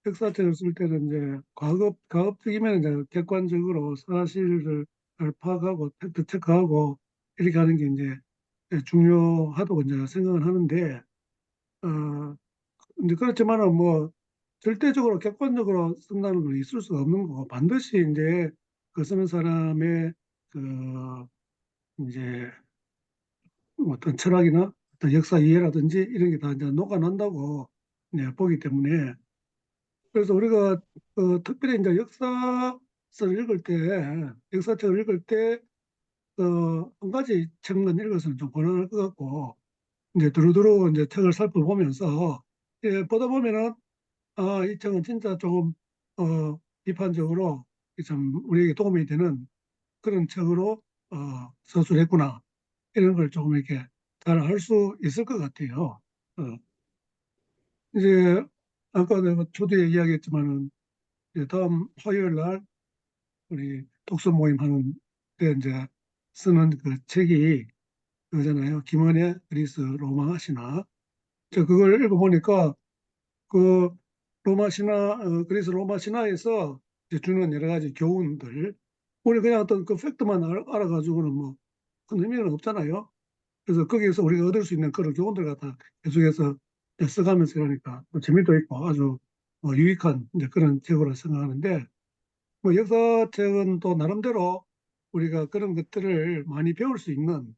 역사책을 쓸 때는 이제 과학적이면 이제 객관적으로 사실을 잘 파악하고 팩트 체크하고 이렇게 하는 게 이제 중요하다고 이제 생각을 하는데 어 이제 그렇지만은 뭐 절대적으로 객관적으로 쓴다는 건 있을 수가 없는 거고 반드시 이제 그 쓰는 사람의 그 이제 어떤 철학이나 어떤 역사 이해라든지 이런 게 다 이제 녹아난다고 보기 때문에 그래서 우리가 특별히 이제 역사서를 읽을 때 역사책을 읽을 때 한 가지 책만 읽어서는 좀 곤란할 것 같고 이제 두루두루 이제 책을 살펴보면서 보다 보면은 이 책은 진짜 조금 비판적으로 참 우리에게 도움이 되는 그런 책으로 서술했구나 이런 걸 조금 이렇게 잘 할 수 있을 것 같아요. 어, 이제 아까 내가 초대에 이야기했지만은 이제 다음 화요일 날 우리 독서 모임 하는 때 이제 쓰는 그 책이 그거잖아요. 김은혜 그리스 로마 신화. 저 그걸 읽어보니까 그 로마 신화, 그리스 로마 신화에서 이제 주는 여러 가지 교훈들. 우리 그냥 어떤 그 팩트만 알아가지고는 뭐 큰 의미는 없잖아요. 그래서 거기에서 우리가 얻을 수 있는 그런 교훈들 갖다 계속해서 이제 써가면서 그러니까 또 재미도 있고 아주 유익한 이제 그런 책으로 생각하는데 뭐 역사책은 또 나름대로 우리가 그런 것들을 많이 배울 수 있는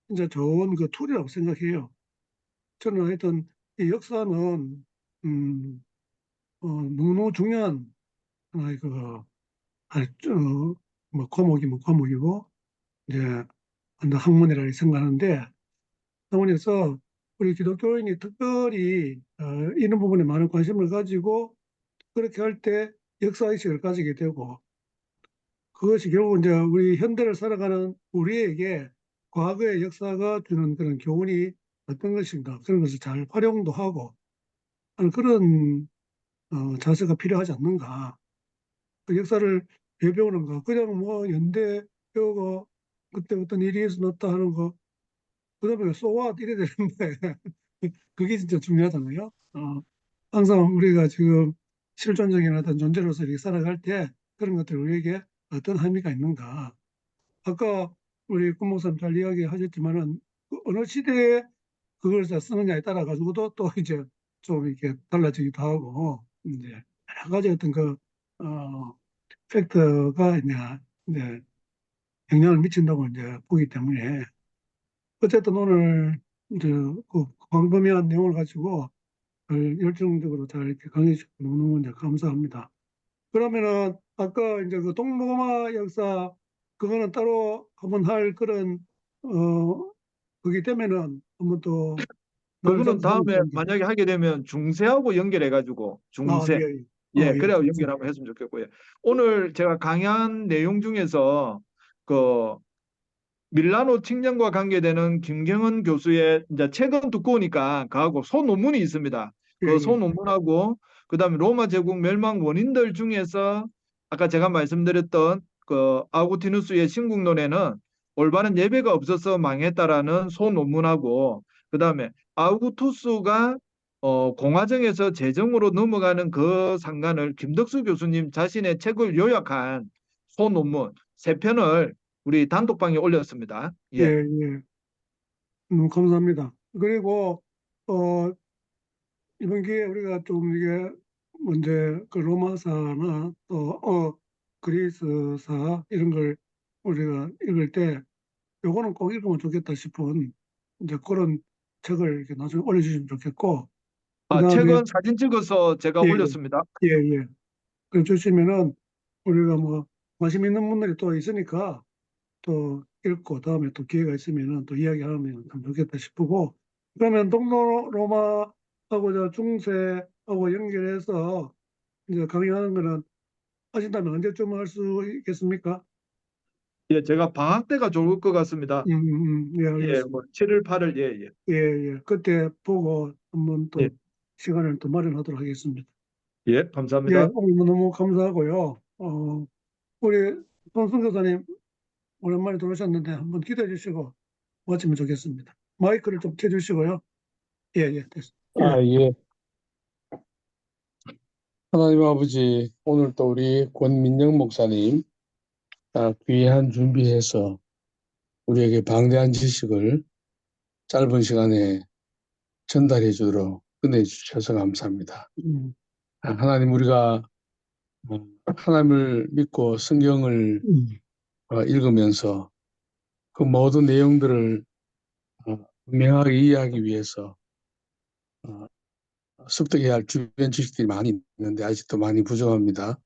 진짜 좋은 그 툴이라고 생각해요. 저는 하여튼 이 역사는 너무 중요한 하나의 뭐 과목이면 과목이고 이제 완전 학문이라고 생각하는데 학문에서 우리 기독교인이 특별히 이런 부분에 많은 관심을 가지고 그렇게 할 때 역사의식을 가지게 되고 그것이 결국 이제 우리 현대를 살아가는 우리에게 과거의 역사가 주는 그런 교훈이 어떤 것인가 그런 것을 잘 활용도 하고 하는 그런 자세가 필요하지 않는가. 그 역사를 왜 배우는가? 그냥 뭐 연대 배우고 그때 어떤 일이 있어 넣었다 하는 거, 그다음에 so what 이래 되는데 그게 진짜 중요하잖아요. 항상 우리가 지금 실존적인 어떤 존재로서 이렇게 살아갈 때 그런 것들 우리에게 어떤 의미가 있는가. 아까 우리 권 목사님 잘 이야기하셨지만은 그 어느 시대에 그걸 쓰느냐에 따라 가지고도 또 이제 좀 이렇게 달라지기도 하고 이제 여러 가지 어떤 팩터가 이제 영향을 미친다고 이제 보기 때문에 어쨌든 오늘 이제 그 광범위한 내용을 가지고 열정적으로 잘 이렇게 강의 주셔서 너무너무 이제 감사합니다. 그러면은 아까 이제 그 동로마 역사 그거는 따로 한번 할 그런 거기 때문에는 한번 또 그거는 날짜도 다음에 잡으시는 게 만약에 하게 되면 중세하고 연결해가지고 중세. 예, 예. 예, 예, 그래야 좋습니다. 연결 한번 했으면 좋겠고요. 오늘 제가 강의한 내용 중에서 그 밀라노 칙령과 관계되는 김경은 교수의 이제 책은 두꺼우니까 그하고 소논문이 있습니다. 예, 그 예. 소논문하고 그다음에 로마 제국 멸망 원인들 중에서 아까 제가 말씀드렸던 그 아우구티누스의 신국론에는 올바른 예배가 없어서 망했다라는 소논문하고 그다음에 아우구투스가 공화정에서 재정으로 넘어가는 그 상관을 김덕수 교수님 자신의 책을 요약한 소논문 세 편을 우리 단톡방에 올렸습니다. 예, 예. 예. 감사합니다. 그리고 어, 이번 기회에 우리가 좀 이게 먼저 그 로마사나 또 그리스사 이런 걸 우리가 읽을 때 요거는 꼭 읽으면 좋겠다 싶은 이제 그런 책을 이렇게 나중에 올려주시면 좋겠고 아, 그다음에 책은 사진 찍어서 제가 예, 올렸습니다. 예, 예. 그래 주시면은 우리가 뭐 관심 있는 분들이 또 있으니까 또 읽고 다음에 또 기회가 있으면은 또 이야기하면 참 좋겠다 싶고 그러면 동로 로마하고 저 중세하고 연결해서 이제 강의하는 거는 하신다면 언제쯤 할 수 있겠습니까? 예, 제가 방학 때가 좋을 것 같습니다. 예, 예, 알겠습니다. 뭐 7월, 8월 예, 예. 예, 예. 그때 보고 한번 또 예, 시간을 또 마련하도록 하겠습니다. 예, 예, 감사합니다. 오늘 너무 감사하고요. 우리 손승 교사님 오랜만에 들어오셨는데 한번 기대해 주시고 마치면 좋겠습니다. 마이크를 좀 켜주시고요. 예, 예, 됐습니다. 아, 예. 하나님 아버지, 오늘 또 우리 권민영 목사님 귀한 준비해서 우리에게 방대한 지식을 짧은 시간에 전달해 주도록 은혜 주셔서 감사합니다. 음, 하나님 우리가 하나님을 믿고 성경을 음, 읽으면서 그 모든 내용들을 분명하게 이해하기 위해서 습득해야 할 주변 지식들이 많이 있는데 아직도 많이 부족합니다.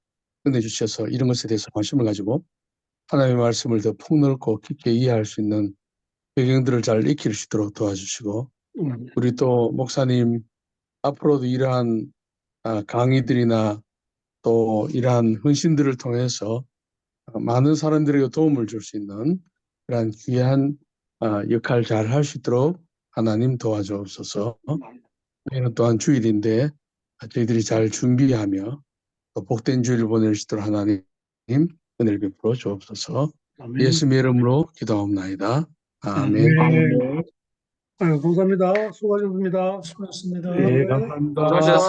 은혜 주셔서 이런 것에 대해서 관심을 가지고 하나님의 말씀을 더 폭넓고 깊게 이해할 수 있는 배경들을 잘 익힐 수 있도록 도와주시고 우리 또 목사님 앞으로도 이러한 강의들이나 또 이러한 헌신들을 통해서 많은 사람들에게 도움을 줄 수 있는 그러한 귀한 역할 잘 할 수 있도록 하나님 도와주옵소서. 저희는 또한 주일인데 저희들이 잘 준비하며 또 복된 주일을 보낼 수 있도록 하나님 은혜를 베풀어 주옵소서. 아멘. 예수님의 이름으로 기도하옵나이다. 아멘. 네. 아유, 감사합니다. 수고하셨습니다. 수고하셨습니다. 예, 네. 감사합니다. 수고하셨어요.